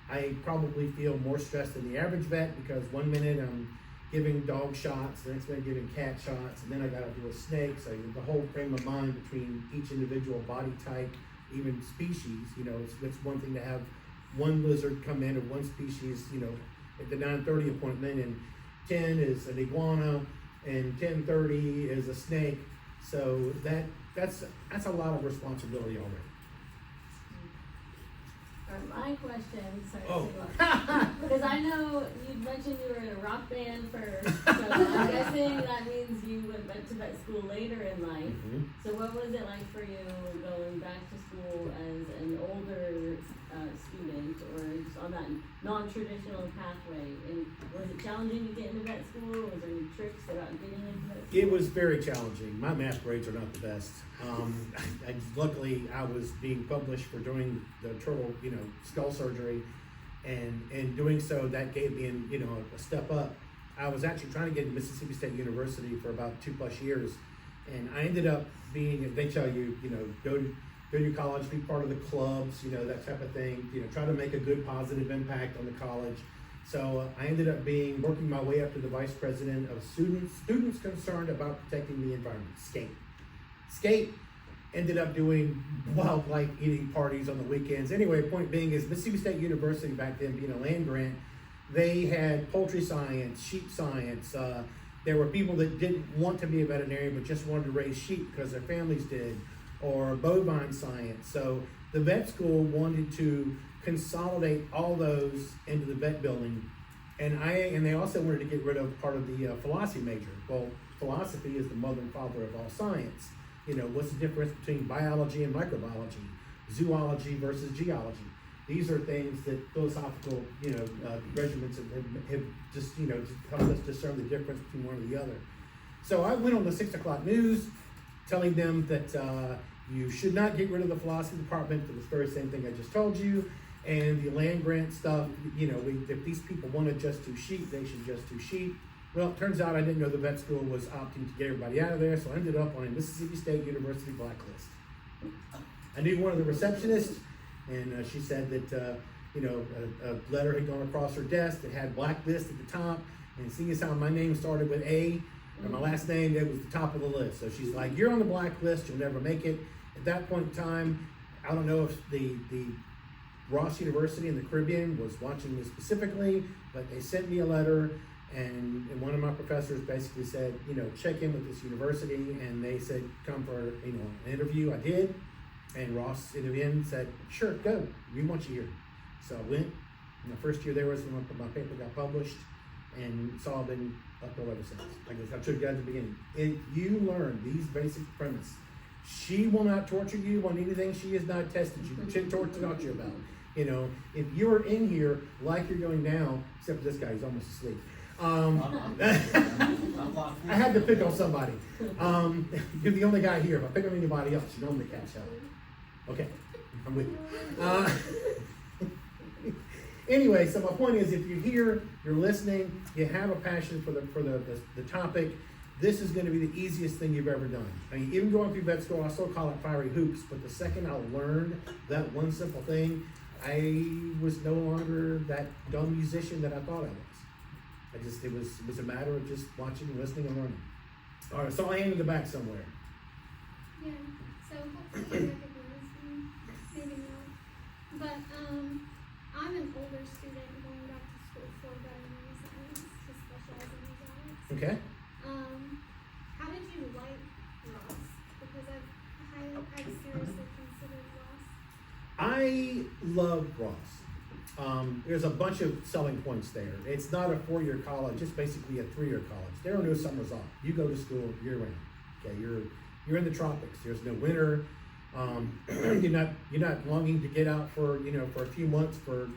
I probably feel more stressed than the average vet because one minute I'm giving dog shots, the next minute giving cat shots, and then I gotta do a snake. So the whole frame of mind between each individual body type, even species, it's one thing to have one lizard come in of one species, at the 9:30 appointment, and 10 is an iguana, and 10:30 is a snake. So that's a lot of responsibility already. My question, sorry, Oh. because I know you mentioned you were in a rock band first, so I'm guessing that means you went to vet school later in life. Mhm. So what was it like for you going back to school as an older student, or just on that non-traditional pathway? And was it challenging to get into vet school? Was there any tricks about getting into vet school? It was very challenging. My math grades are not the best. Luckily, I was being published for doing the turtle, skull surgery, and in doing so, that gave me, a step up. I was actually trying to get to Mississippi State University for about 2+ years, and I ended up being, they tell you, go to college, be part of the clubs, that type of thing, try to make a good positive impact on the college. So I ended up working my way up to the vice president of students concerned about protecting the environment, SCAPE. SCAPE ended up doing wildlife eating parties on the weekends. Anyway, point being is Mississippi State University back then being a land grant, they had poultry science, sheep science. There were people that didn't want to be a veterinarian but just wanted to raise sheep because their families did, or bovine science. So the vet school wanted to consolidate all those into the vet building, and they also wanted to get rid of part of the philosophy major. Well, philosophy is the mother and father of all science. What's the difference between biology and microbiology, zoology versus geology? These are things that philosophical, regiments have just, helped us discern the difference between one and the other. So I went on the 6 o'clock news telling them that you should not get rid of the philosophy department for this very same thing I just told you. And the land grant stuff, if these people want to just do sheep, they should just do sheep. Well, it turns out I didn't know the vet school was opting to get everybody out of there, so I ended up on a Mississippi State University blacklist. I knew one of the receptionists, and she said that, a letter had gone across her desk that had blacklist at the top, and seeing as how my name started with A, and my last name, it was the top of the list. So she's like, you're on the blacklist, you'll never make it. At that point in time, I don't know if the Ross University in the Caribbean was watching me specifically, but they sent me a letter, and one of my professors basically said, check in with this university, and they said, come for, an interview. I did, and Ross interviewed and said, sure, go, we want you here. So I went. My first year there was when my paper got published, and it's all been uphill ever since. Like I told you guys at the beginning, if you learn these basic premises, she will not torture you on anything she has not tested you to you about. If you're in here like you're doing now, except for this guy, he's almost asleep. I had to pick on somebody. You're the only guy here. If I pick on anybody else, you normally catch up. Okay, I'm with you. Anyway, so my point is, if you're here, you're listening, you have a passion for the topic, this is going to be the easiest thing you've ever done. I mean, even going through vet school, I still call it fiery hoops, but the second I learned that one simple thing, I was no longer that dumb musician that I thought I was. It was a matter of just watching, listening, and learning. All right, so I am in the back somewhere. Yeah, so hopefully you recognize me, maybe not. But I'm an older student going back to school for veterinarian's antics to specialize in exotics. Okay. How did you like Ross? Because I've seriously considered Ross. I love Ross. There's a bunch of selling points there. It's not a 4-year college, it's basically a 3-year college. There are no summers off. You go to school year round. Okay, you're in the tropics. There's no winter. You're not longing to get out for a few months for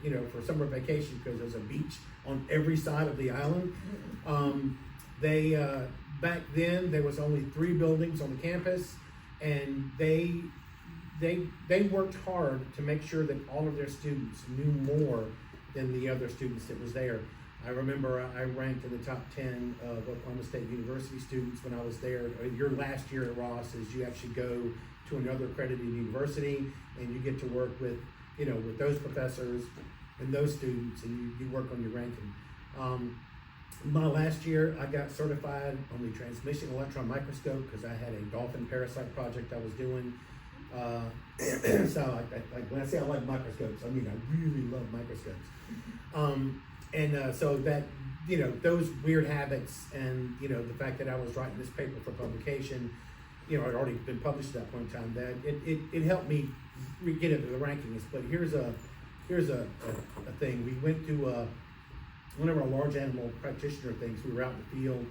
summer vacation because there's a beach on every side of the island. back then, there was only 3 buildings on the campus, and they worked hard to make sure that all of their students knew more than the other students that was there. I remember I ranked in the top 10 of Oklahoma State University students when I was there. Your last year at Ross is you actually go to another accredited university, and you get to work with, you know, with those professors and those students, and you work on your ranking. My last year, I got certified on the transmission electron microscope because I had a dolphin parasite project I was doing. So when I say I like microscopes, I mean I really love microscopes. So that, you know, those weird habits and, you know, the fact that I was writing this paper for publication, you know, it had already been published at that point in time, that it helped me get into the rankings. But here's a thing. We went to one of our large animal practitioner things. We were out in the field,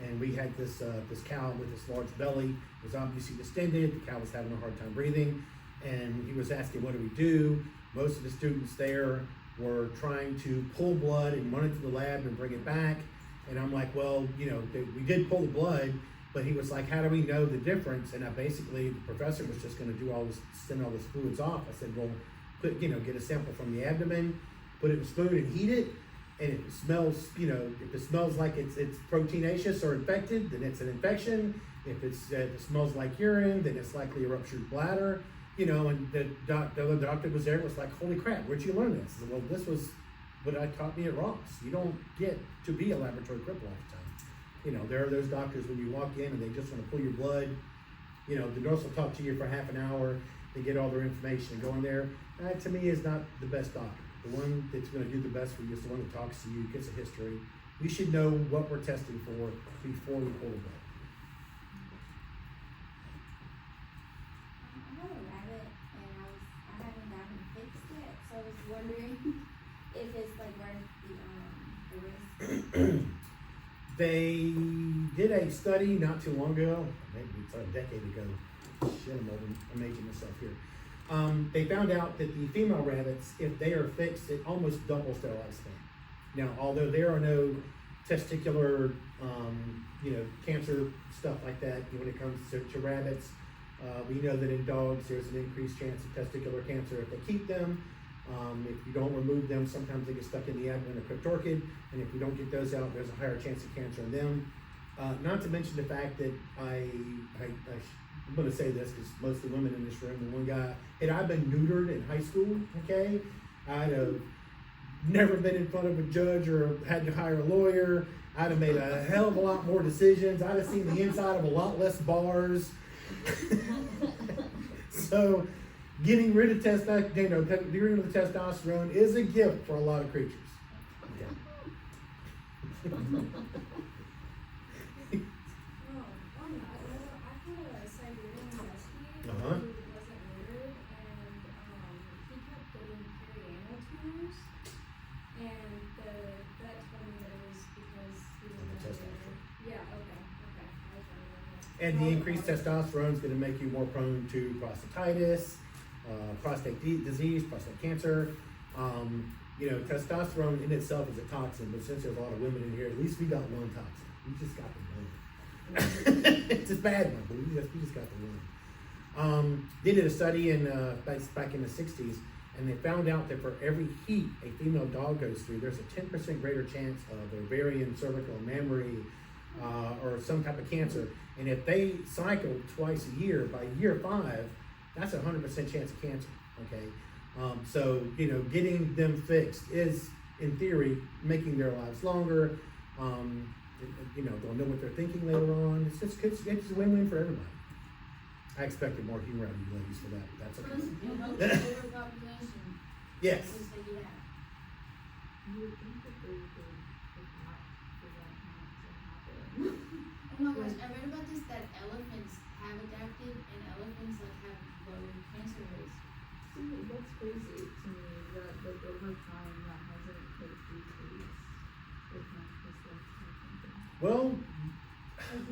and we had this cow with this large belly. It was obviously distended. The cow was having a hard time breathing, and he was asking, what do we do? Most of the students there were trying to pull blood and run it to the lab and bring it back. And I'm like, well, you know, we did pull the blood, but he was like, how do we know the difference? And the professor was just gonna do send all this fluids off. I said, well, get a sample from the abdomen, put it in a spoon and heat it. And if it smells like it's proteinaceous or infected, then it's an infection. If it smells like urine, then it's likely a ruptured bladder. You know, and the other doctor was there, was like, holy crap, where'd you learn this? I said, well, this was what I taught me at Ross. You don't get to be a laboratory cripple all the time. You know, there are those doctors when you walk in and they just want to pull your blood. You know, the nurse will talk to you for half an hour, they get all their information and go in there. That to me is not the best doctor. The one that's going to do the best for you is the one that talks to you, gets a history. We should know what we're testing for before we pull the blood. I have a rabbit, and I haven't gotten fixed yet, so I was wondering if it's like worth the risk. They did a study not too long ago, maybe it's a decade ago. Shit, I'm aging myself here. They found out that the female rabbits, if they are fixed, it almost doubles their lifespan. Now, although there are no testicular, cancer stuff like that when it comes to rabbits, we know that in dogs there's an increased chance of testicular cancer if they keep them. If you don't remove them, sometimes they get stuck in the abdomen of cryptorchid, and if you don't get those out, there's a higher chance of cancer in them. Not to mention the fact that I'm going to say this because mostly women in this room, the one guy, had I been neutered in high school, okay, I'd have never been in front of a judge or had to hire a lawyer. I'd have made a hell of a lot more decisions. I'd have seen the inside of a lot less bars. So getting rid of testosterone is a gift for a lot of creatures. Yeah. Uh-huh. Who wasn't neutered, and he kept getting perianal tumors, and the vet told me that it was because he was not neutered. Yeah, okay. I was wondering that. And the increased testosterone is going to make you more prone to prostatitis, prostate disease, prostate cancer. Testosterone in itself is a toxin, but since there's a lot of women in here, at least we got one toxin. We just got the one. It's a bad one, but we just got the one. They did a study back in the 60s, and they found out that for every heat a female dog goes through, there's a 10% greater chance of ovarian, cervical, mammary, or some type of cancer. And if they cycle twice a year, by year 5, that's a 100% chance of cancer, okay? So, getting them fixed is, in theory, making their lives longer. They'll know what they're thinking later on. It's a win-win for everybody. I expected more humor out of you ladies for that. That's okay. Overpopulation. Yes. Just like you have. You would think that they would not prevent that from happening. Oh my gosh, I read about this that elephants have adapted, and elephants have low cancer rates. See, that's crazy to me that over time that hasn't decreased with this Well,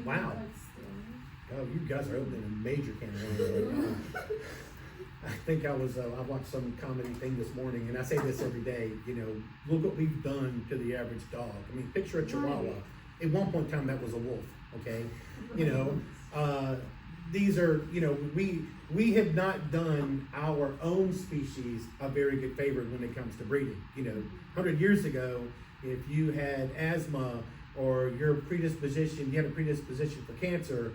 wow. Oh, you guys are opening a major can of worms right now. I think I watched some comedy thing this morning, and I say this every day, look what we've done to the average dog. I mean, picture a Chihuahua. At one point in time, that was a wolf. okay? These are, we have not done our own species a very good favor when it comes to breeding. 100 years ago, if you had asthma or you had a predisposition for cancer,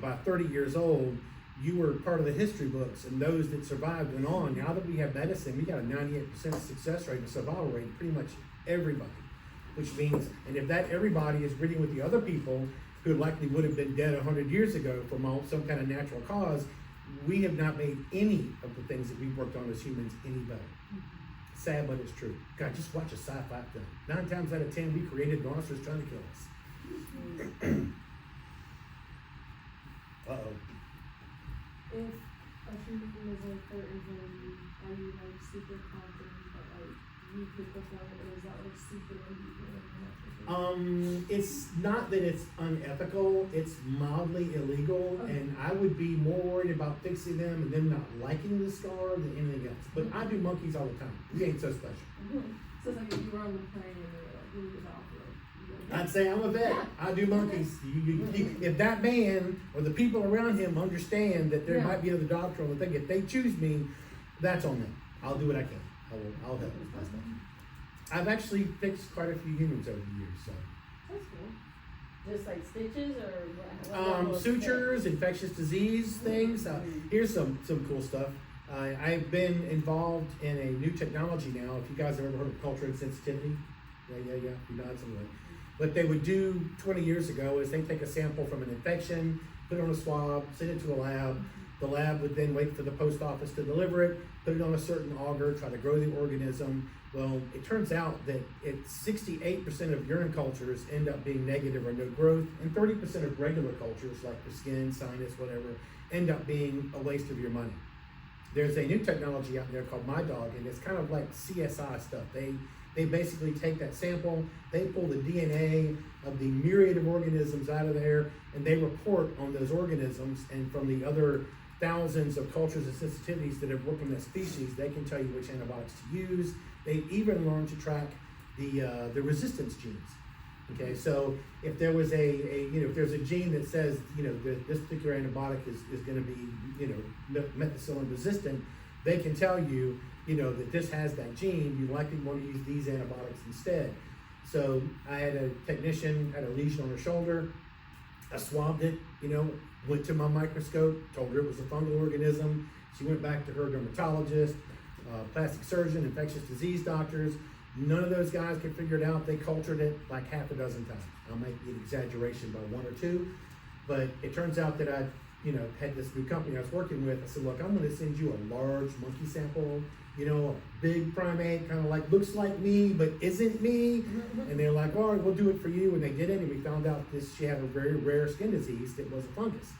by 30 years old, you were part of the history books, and those that survived went on. Now that we have medicine, we got a 98% success rate and survival rate in pretty much everybody, which means, and if that everybody is breeding with the other people who likely would have been dead 100 years ago from some kind of natural cause, we have not made any of the things that we've worked on as humans any better. Sad, but it's true. God, just watch a sci-fi film. 9 times out of 10, we created monsters trying to kill us. Uh-oh. If a human is like threatened to you, are you like super confident that like you could perform it, or is that like super illegal? It's not that it's unethical, it's mildly illegal, Okay. and I would be more worried about fixing them and them not liking the scar than anything else. But I do monkeys all the time. We ain't so special. So it's like if you were on the plane and they were like, you was off road. I'd say I'm a vet. I do monkeys. If that man or the people around him understand that there Yeah. might be another doctor on the thing, if they choose me, that's on them. I'll do what I can. I'll help with my stuff. I've actually fixed quite a few humans over the years, so. That's cool. Just like stitches or what level of Sutures, infectious disease things. Here's some cool stuff. I've been involved in a new technology now. If you guys have ever heard of culture and sensitivity, yeah. You know it's anyway. What they would do 20 years ago is they take a sample from an infection, put it on a swab, send it to a lab. The lab would then wait for the post office to deliver it, put it on a certain auger, try to grow the organism. Well, it turns out that 68% of urine cultures end up being negative or no growth, and 30% of regular cultures, like for skin, sinus, whatever, end up being a waste of your money. There's a new technology out there called MyDog, and it's kind of like CSI stuff. They basically take that sample, they pull the DNA of the myriad of organisms out of there, and they report on those organisms, and from the other thousands of cultures and sensitivities that have worked on that species, they can tell you which antibiotics to use. They even learned to track the resistance genes. Okay, so if there was if there's a gene that says, that this particular antibiotic is going to be, methicillin resistant, they can tell you, that this has that gene, you likely want to use these antibiotics instead. So I had a technician, had a lesion on her shoulder. I swabbed it, went to my microscope, told her it was a fungal organism. She went back to her dermatologist, plastic surgeon, infectious disease doctors. None of those guys could figure it out. They cultured it like half a dozen times. I might be an exaggeration by 1 or 2, but it turns out that I, had this new company I was working with. I said, look, I'm going to send you a large monkey sample, a big primate, kind of like looks like me, but isn't me. And they're like, all right, we'll do it for you. And they did it, and we found out she had a very rare skin disease that was a fungus.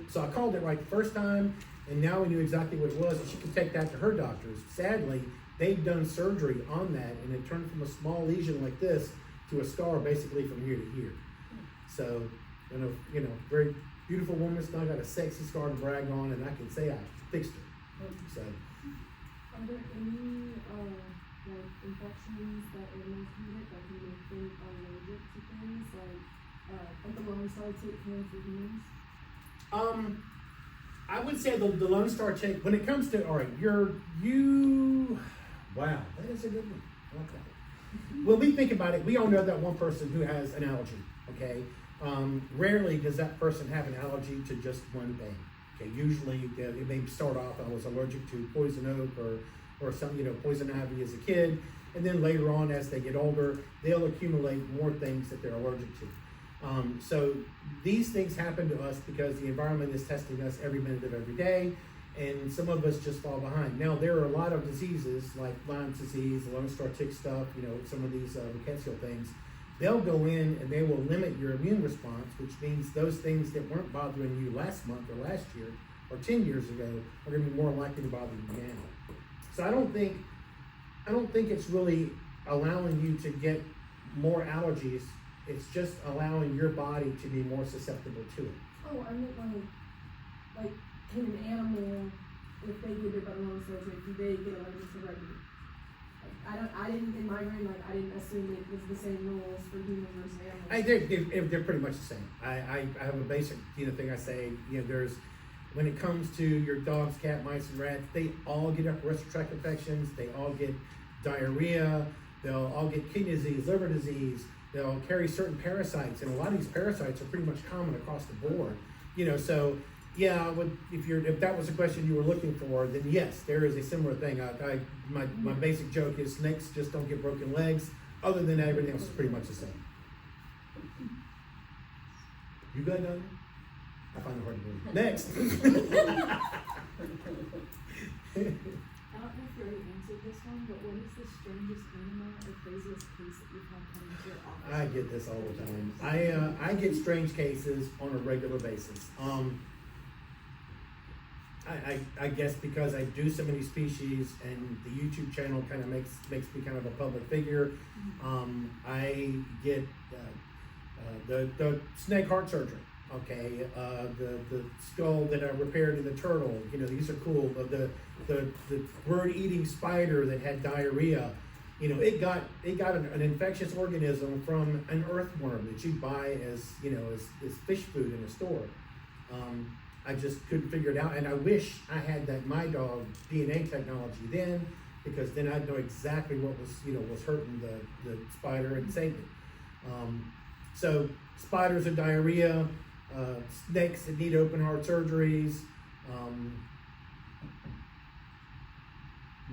So I called it right the first time, and now we knew exactly what it was, and she could take that to her doctors. Sadly, they've done surgery on that, and it turned from a small lesion like this to a scar basically from here to here. So, very beautiful woman, still got a sexy scar to brag on, and I can say I fixed her. So. Are there any like infections that animals can get that can make them allergic to things like the Lone Star tick can for humans? I would say the Lone Star tick, when it comes to, all right, wow, that is a good one. Okay. When we think about it, we all know that one person who has an allergy, okay? Rarely does that person have an allergy to just one thing. Okay, usually it may start off, I was allergic to poison oak or some, poison ivy as a kid, and then later on as they get older, they'll accumulate more things that they're allergic to. So these things happen to us because the environment is testing us every minute of every day, and some of us just fall behind. Now, there are a lot of diseases like Lyme's disease, Lone Star tick stuff, some of these rickettsial things. They'll go in and they will limit your immune response, which means those things that weren't bothering you last month or last year or 10 years ago are going to be more likely to bother you now. So I don't think it's really allowing you to get more allergies. It's just allowing your body to be more susceptible to it. Oh, I meant like can an animal, if they get bit by the Lone Star tick, do they get allergic to regular? I didn't, in my brain, like, I didn't assume it was the same rules for human versus animals. They're pretty much the same. I have a basic, thing I say, there's, when it comes to your dogs, cat, mice, and rats, they all get upper respiratory tract infections, they all get diarrhea, they'll all get kidney disease, liver disease, they'll carry certain parasites, and a lot of these parasites are pretty much common across the board. So yeah, if that was a question you were looking for, then yes, there is a similar thing. My basic joke is snakes just don't get broken legs. Other than that, everything else is pretty much the same. You good, Doug? I find it hard to believe. Next. I don't know if you already answered this one, but what is the strangest animal or craziest case that you've had come into your office? I get this all the time. I get strange cases on a regular basis. I guess because I do so many species and the YouTube channel kind of makes me kind of a public figure. I get the snake heart surgery. Okay, the skull that I repaired in the turtle. These are cool. The bird-eating spider that had diarrhea. It got an infectious organism from an earthworm that you buy as fish food in a store. I just couldn't figure it out, and I wish I had that my dog DNA technology then, because then I'd know exactly what was hurting the spider and saved it. So spiders are diarrhea, snakes that need open heart surgeries,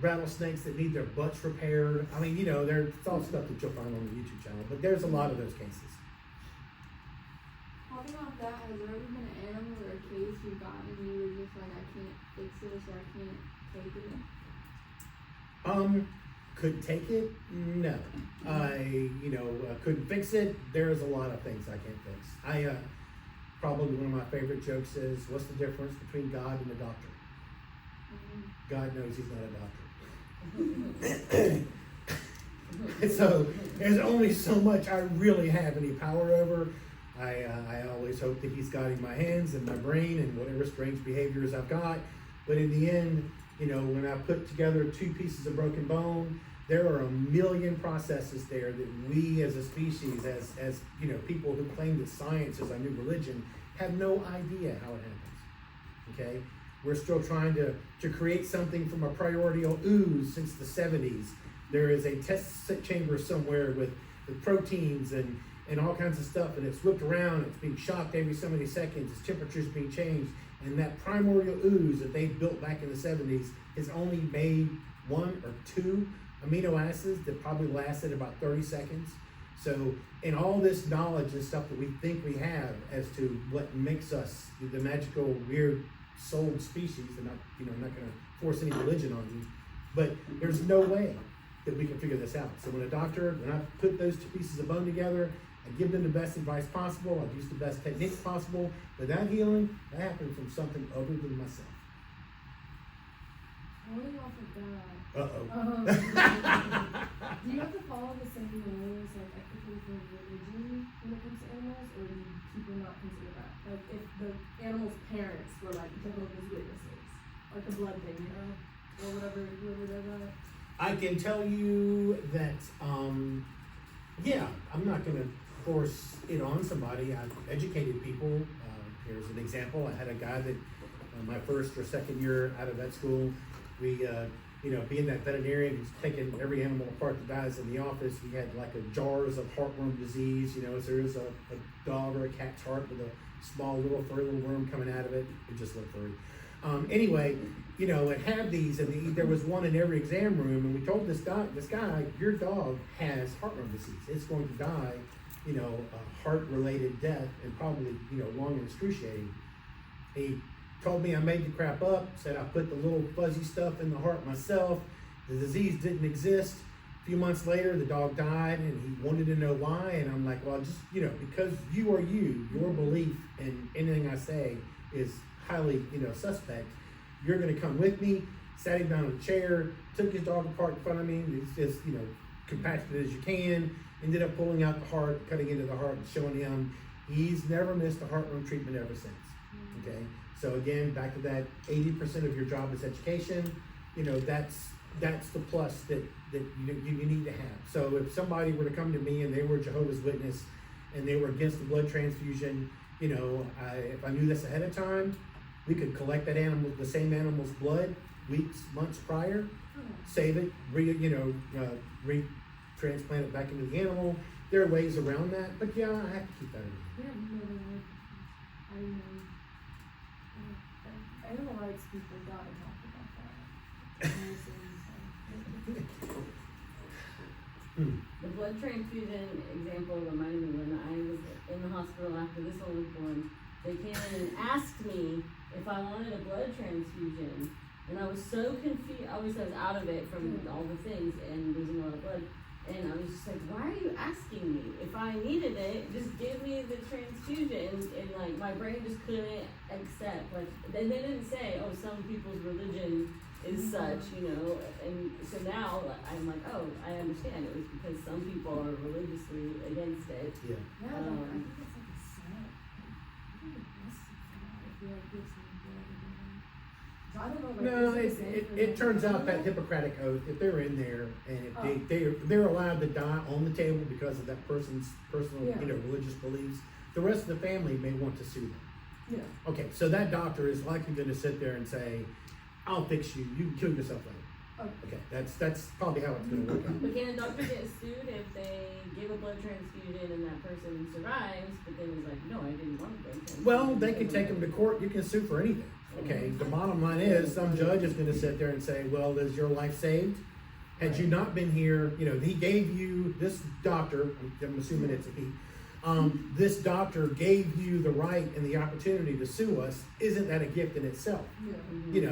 rattlesnakes that need their butts repaired. I mean, it's all stuff that you'll find on the YouTube channel, but there's a lot of those cases. Talking about that, has there ever been an animal or a case you got and you were just like, I can't fix this or I can't take it? Couldn't take it? No. I couldn't fix it. There's a lot of things I can't fix. Probably one of my favorite jokes is, what's the difference between God and a doctor? God knows he's not a doctor. So there's only so much I really have any power over. I always hope that he's guiding my hands and my brain and whatever strange behaviors I've got. But in the end, when I put together two pieces of broken bone, there are a million processes there that we as a species, as people who claim that science is our new religion, have no idea how it happens. Okay? We're still trying to create something from a primordial ooze since the 70s. There is a test chamber somewhere with proteins and all kinds of stuff, and it's whipped around, it's being shocked every so many seconds, its temperature's being changed, and that primordial ooze that they built back in the 70s has only made 1 or 2 amino acids that probably lasted about 30 seconds. So in all this knowledge and stuff that we think we have as to what makes us the magical, weird souled species, and I'm not gonna force any religion on you, but there's no way that we can figure this out. So when I put those two pieces of bone together, I give them the best advice possible, I use the best techniques possible, but that healing, that happened from something other than myself. Going off of that, Uh-oh. do you have to follow the same rules like ethical for religion when it comes to animals, or do people not consider that? Like if the animal's parents were like Jehovah's Witnesses, like the blood thing, or whatever does that. I can tell you that, I'm not gonna force it on somebody. I've educated people. Here's an example. I had a guy that my first or second year out of vet school, we, being that veterinarian who's taking every animal apart that dies in the office, we had like jars of heartworm disease, so there's a dog or a cat's heart with a small little furry little worm coming out of it. It just looked furry. Anyway, it had these, and there was one in every exam room, and we told this guy, your dog has heartworm disease. It's going to die, a heart-related death, and probably, long and excruciating. He told me I made the crap up, said I put the little fuzzy stuff in the heart myself. The disease didn't exist. A few months later, the dog died, and he wanted to know why, and I'm like, well, just, because you are you, your belief in anything I say is highly, suspect. You're going to come with me. Sat him down in a chair, took his dog apart in front of me. It's just, compassionate as you can. Ended up pulling out the heart, cutting into the heart, and showing him he's never missed a heartworm treatment ever since. Okay, so again, back to that 80% of your job is education. That's that's the plus that you need to have. So if somebody were to come to me and they were Jehovah's Witness and they were against the blood transfusion, you know, if I knew this ahead of time, we could collect that animal, the same animal's blood, weeks, months prior, save it, transplant it back into the animal. There are ways around that, but yeah, I have to keep that in mind. Yeah, no, I know. Animal rights people gotta talk about that. The blood transfusion example reminded me when I was in the hospital after this one was born. They came in and asked me if I wanted a blood transfusion, and I was so confused. Obviously, I was out of it from all the things and losing a lot of blood. And I was just like, why are you asking me? If I needed it, just give me the transfusion. And like, my brain just couldn't accept. Like, and they didn't say, oh, some people's religion is such, you know. And so now I'm like, oh, I understand. It was because some people are religiously against it. Yeah. Yeah, I think it's like a set. I think it must if you like give some blood or whatever. So I don't know, like, No, is it safe for it turns them? out that Hippocratic oath, if they're in there and if they're allowed to die on the table because of that person's personal, religious beliefs, the rest of the family may want to sue them. Yeah. Okay, so that doctor is likely going to sit there and say, "I'll fix you. You can kill yourself later." Okay, that's probably how it's going to work out. But can a doctor get sued if they give a blood transfusion and that person survives, but then is like, no, I didn't want a blood transfusion? Well, they can take them to court. You can sue for anything. Okay, the bottom line is some judge is going to sit there and say, well, is your life saved? Had you not been here, he gave you, this doctor, I'm assuming it's a he, this doctor gave you the right and the opportunity to sue us. Isn't that a gift in itself? Yeah.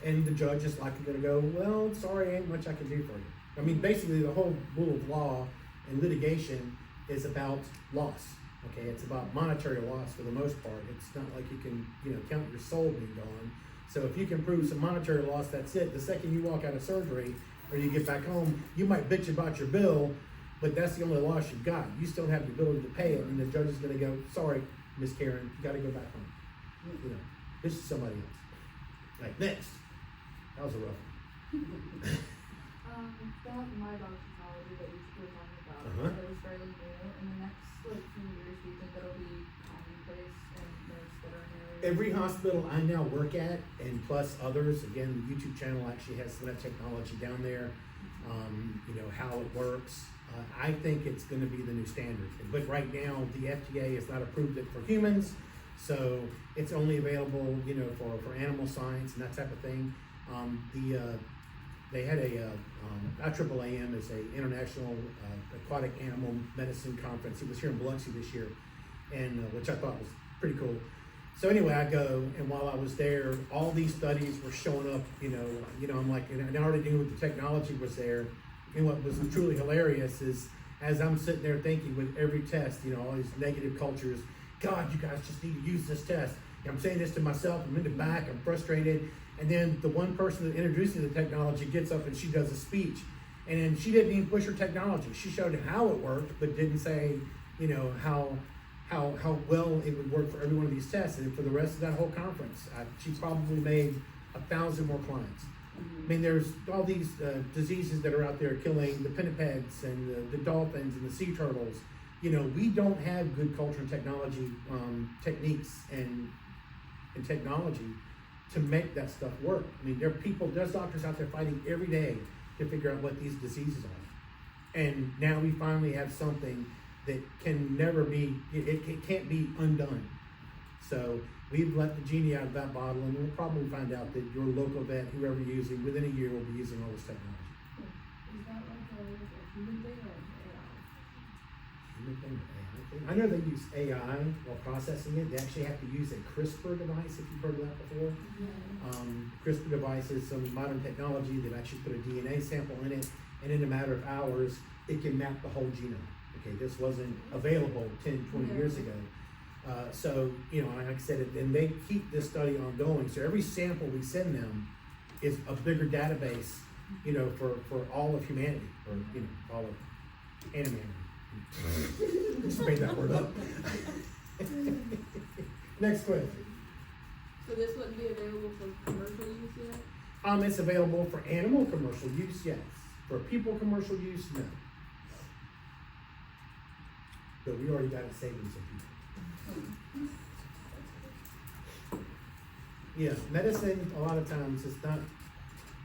And the judge is likely going to go, well, sorry, ain't much I can do for you. I mean, basically the whole rule of law and litigation is about loss. Okay, it's about monetary loss for the most part. It's not like you can, count your soul being gone. So if you can prove some monetary loss, that's it. The second you walk out of surgery or you get back home, you might bitch about your bill, but that's the only loss you've got. You still have the ability to pay it, and the judge is going to go, sorry, Miss Karen, you got to go back home. This is somebody else. Like, next. That was a rough one. That my dog's pathology that you were talking about, Uh-huh. that is fairly new. In the next few years, do you think that'll be commonplace in most veterinary? Every hospital I now work at, and plus others, again, the YouTube channel actually has some of that technology down there, how it works. I think it's going to be the new standard. But right now, the FDA has not approved it for humans, so it's only available, for animal science and that type of thing. They had IAAM is a international aquatic animal medicine conference. It was here in Biloxi this year, and which I thought was pretty cool. So anyway, I go, and while I was there, all these studies were showing up. I'm like, and I already knew what the technology was there. And what was truly hilarious is, as I'm sitting there thinking with every test, all these negative cultures, God, you guys just need to use this test. I'm saying this to myself. I'm in the back. I'm frustrated. And then the one person that introduced me to the technology gets up and she does a speech. And then she didn't even push her technology. She showed how it worked, but didn't say, how well it would work for every one of these tests. And for the rest of that whole conference, she probably made 1,000 more clients. I mean, there's all these diseases that are out there killing the pinnipeds and the dolphins and the sea turtles. We don't have good culture and technology techniques and technology to make that stuff work. I mean, there's doctors out there fighting every day to figure out what these diseases are. And now we finally have something that can never be, it can't be undone. So we've let the genie out of that bottle, and we'll probably find out that your local vet, whoever you're using, within a year will be using all this technology. Is that like a human thing or an AI? Human thing or AI thing? I know they use AI while processing it. They actually have to use a CRISPR device, if you've heard of that before. CRISPR device is some modern technology that actually put a DNA sample in it, and in a matter of hours, it can map the whole genome. Okay, this wasn't available 10, 20 years ago. So, like I said, and they keep this study ongoing. So every sample we send them is a bigger database, for all of humanity, or, all of animanity. Just made that word up. Next question. So this wouldn't be available for commercial use yet? It's available for animal commercial use, yes. For people commercial use, no. But we already got it saving some people. Yeah, medicine, a lot of times, it's not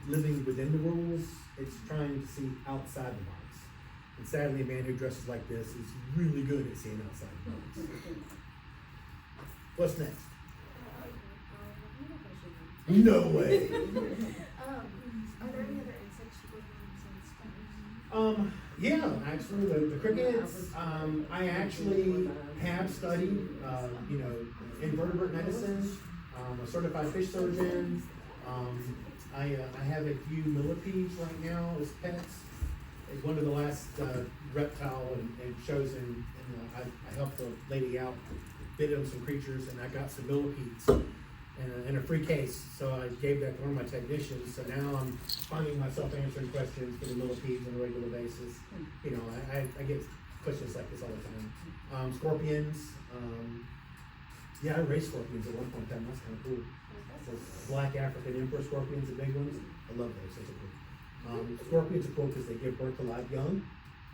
living within the rules, it's trying to see outside the box. And sadly, a man who dresses like this is really good at seeing outside the box. What's next? No way. Are there any other insects you work on besides spiders? Yeah, actually, the crickets, I actually have studied, invertebrate medicine. I'm a certified fish surgeon. I have a few millipedes right now as pets. It's one of the last reptile and shows, and I helped a lady out, bid on some creatures, and I got some millipedes in a free case. So I gave that to one of my technicians. So now I'm finding myself answering questions for the millipedes on a regular basis. I get questions like this all the time. Scorpions. Yeah, I raised scorpions at one point in time. That's kind of cool. Those black African emperor scorpions, the big ones. I love those. Those are cool. Scorpions are cool because they give birth to live young.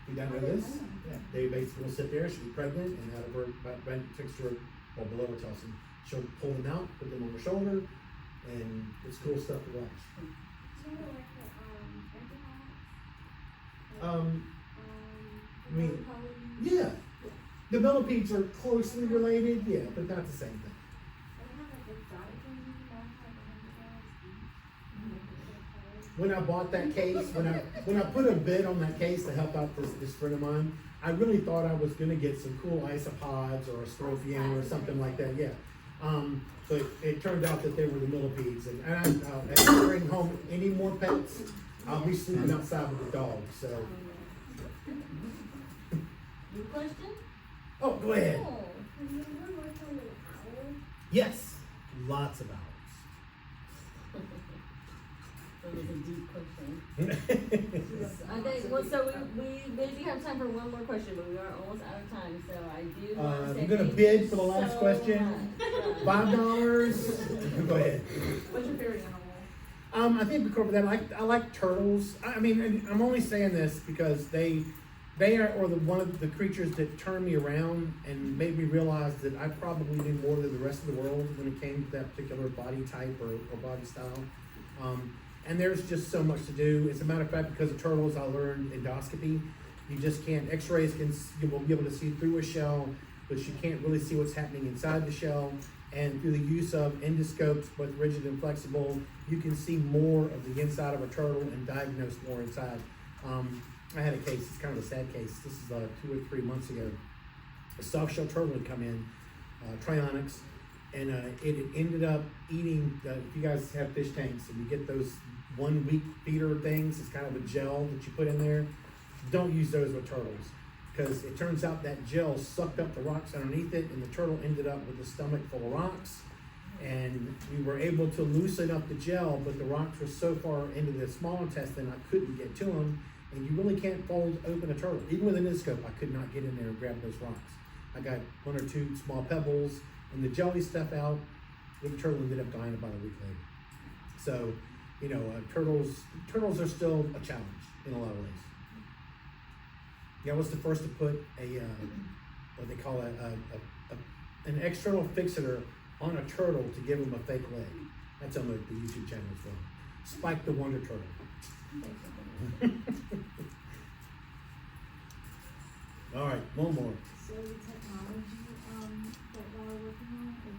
You don't know this? Yeah. They basically will sit there, she'll be pregnant, and out of her texture or below her tussin, she'll pull them out, put them on her shoulder, and it's cool stuff to watch. Do you know like the I mean, yeah. The millipedes are closely related, yeah, but not the same thing. When I bought that case, when I put a bid on that case to help out this friend of mine, I really thought I was gonna get some cool isopods or a scorpion or something like that, yeah. But it turned out that they were the millipedes, and if I bring home any more pets, I'll be sleeping outside with the dog, so. New question? Oh, go ahead. Have you ever worked on an owl? Yes, lots of That was a deep question. owls. I think, well, so we maybe have time for one more question, but we are almost out of time, so I do want to say. I'm gonna thank bid you for the last so question. much. $5. Go ahead. What's your favorite animal? I think we covered that. I like turtles. I mean, and I'm only saying this because they are one of the creatures that turned me around and made me realize that I probably knew more than the rest of the world when it came to that particular body type or body style. And there's just so much to do. As a matter of fact, because of turtles, I learned endoscopy. You just can't, x-rays you will be able to see through a shell, but you can't really see what's happening inside the shell. And through the use of endoscopes, both rigid and flexible, you can see more of the inside of a turtle and diagnose more inside. I had a case, it's kind of a sad case. This is 2 or 3 months ago. A soft shell turtle had come in, Trionyx, and it had ended up eating, if you guys have fish tanks and you get those 1 week feeder things, it's kind of a gel that you put in there. Don't use those with turtles, because it turns out that gel sucked up the rocks underneath it, and the turtle ended up with a stomach full of rocks. And we were able to loosen up the gel, but the rocks were so far into the small intestine I couldn't get to them. And you really can't fold open a turtle. Even with an endoscope, I could not get in there and grab those rocks. I got 1 or 2 small pebbles and the jelly stuff out, and the turtle ended up dying about a week later. So, turtles are still a challenge in a lot of ways. Yeah, I was the first to put what they call an external fixator on a turtle to give him a fake leg. That's on the YouTube channel as well. Spike the Wonder Turtle. All right, one more. So the technology that y'all are working on, do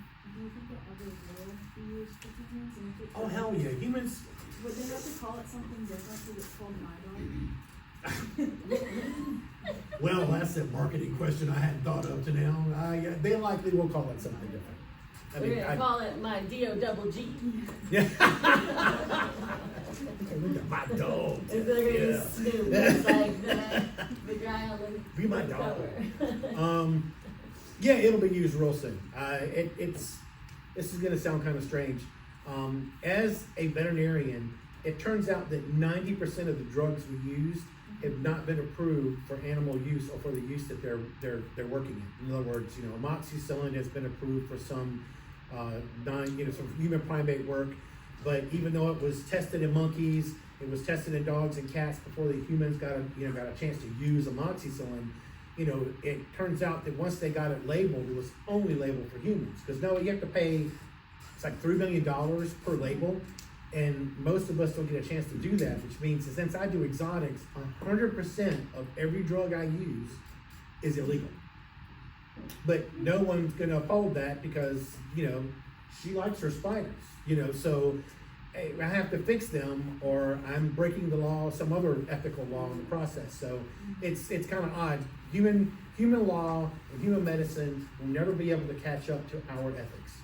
you think it ever will be used for humans? And if it Oh, hell yeah, humans. would they have to call it something different because it's called MyDog? Well, that's a marketing question I hadn't thought of to now. They likely will call it something different. We're gonna call it my D-O-double-G. Yeah. My dog. It's gonna be Yeah. Snoop. It's like the guy on the Be my dog. cover. Yeah, it'll be used real soon. This is gonna sound kind of strange. As a veterinarian, it turns out that 90% of the drugs we use have not been approved for animal use or for the use that they're working in. In other words, amoxicillin has been approved for some some human primate work. But even though it was tested in monkeys, it was tested in dogs and cats before the humans got a chance to use amoxicillin. It turns out that once they got it labeled, it was only labeled for humans. Because now you have to pay, it's like $3 million per label, and most of us don't get a chance to do that, which means that since I do exotics, 100% of every drug I use is illegal. But no one's gonna uphold that because, she likes her spiders, so I have to fix them or I'm breaking the law, some other ethical law in the process. So it's kind of odd. Human law and human medicine will never be able to catch up to our ethics.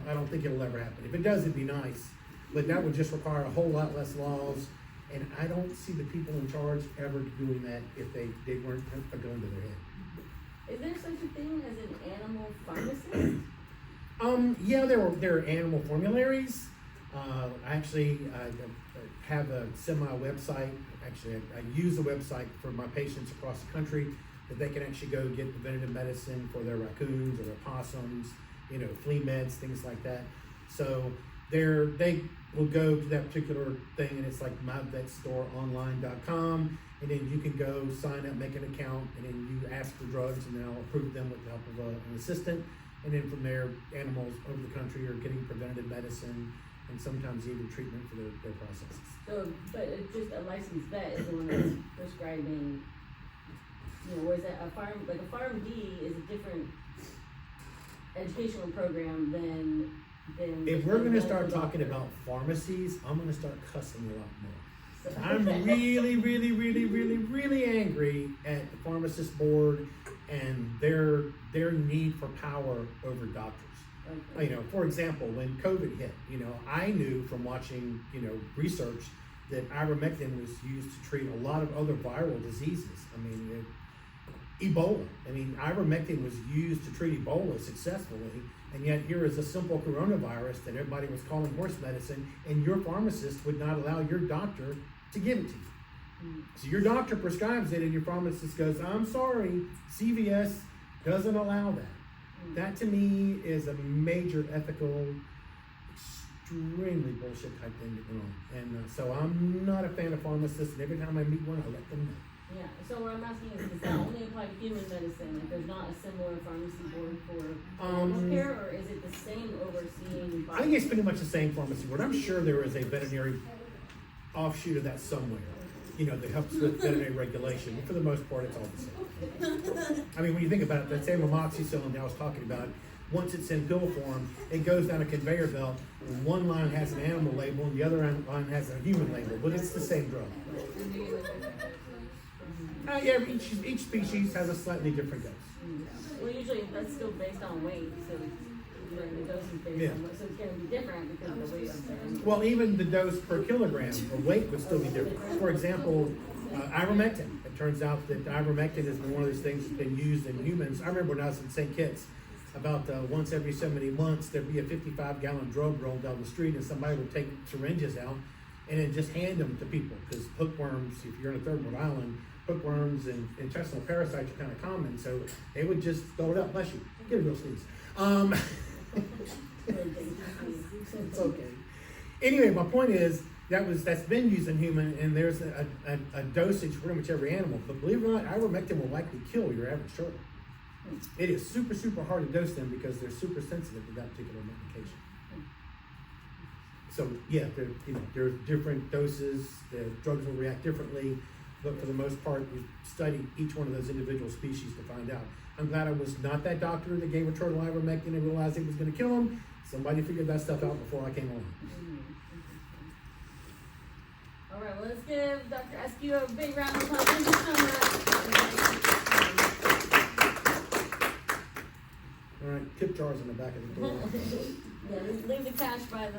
I don't think it'll ever happen. If it does, it'd be nice, but that would just require a whole lot less laws. And I don't see the people in charge ever doing that if they weren't a gun to their head. Is there such a thing as an animal pharmacist? Yeah, there are animal formularies. I actually have a semi-website. Actually, I use a website for my patients across the country that they can actually go get preventative medicine for their raccoons or their possums, flea meds, things like that. So they will go to that particular thing, and it's like myvetstoreonline.com, and then you can go sign up, make an account, and then you ask for drugs, and then I'll approve them with the help of an assistant. And then from there, animals over the country are getting preventative medicine and sometimes even treatment for their processes. So, but it's just a licensed vet is the one that's prescribing, whereas a Farm D is a different educational program than If we're gonna start talking about pharmacies, I'm gonna start cussing a lot more. So, I'm really angry at the pharmacist board and their need for power over doctors. Okay. For example, when COVID hit, I knew from watching, research that ivermectin was used to treat a lot of other viral diseases. Ebola. Ivermectin was used to treat Ebola successfully, and yet here is a simple coronavirus that everybody was calling horse medicine, and your pharmacist would not allow your doctor to give it to you. So your doctor prescribes it, and your pharmacist goes, "I'm sorry, CVS doesn't allow that." That to me is a major ethical, extremely bullshit type thing that went on. And so I'm not a fan of pharmacists, and every time I meet one, I let them know. Yeah, so what I'm asking is, does that only apply to human medicine? Like, there's not a similar pharmacy board for animal care, or is it the same overseeing? I think it's pretty much the same pharmacy board. I'm sure there is a veterinary offshoot of that somewhere, that helps with veterinary regulation. But for the most part, it's all the same. When you think about it, that same amoxicillin that I was talking about, once it's in pill form, it goes down a conveyor belt, and one line has an animal label, and the other line has a human label, but it's the same drug. Yeah, each species has a slightly different dose. Well, usually that's still based on weight, so the dose is based on weight, so it's gonna be different because of the weight of the animal. Well, even the dose per kilogram, the weight would still be different. For example, ivermectin. It turns out that ivermectin is one of those things that's been used in humans. I remember when I was in St. Kitts, about once every so many months, there'd be a 55-gallon drum rolled down the street, and somebody would take syringes out and then just hand them to people, because hookworms, if you're in a third world island, hookworms and intestinal parasites are kind of common, so they would just throw it up. Bless you. Get a real sneeze. It's okay. Anyway, my point is that's been used in human, and there's a dosage for pretty much every animal. But believe it or not, ivermectin will likely kill your average turtle. It is super, super hard to dose them because they're super sensitive to that particular medication. So yeah, there's different doses. The drugs will react differently. But for the most part, we studied each one of those individual species to find out. I'm glad I was not that doctor that gave a turtle ivermectin and realized it was going to kill him. Somebody figured that stuff out before I came along. All right, well, let's give Dr. Askew a big round of applause. Thank you so much. All right, tip jars in the back of the door. Yeah, leave the cash by the.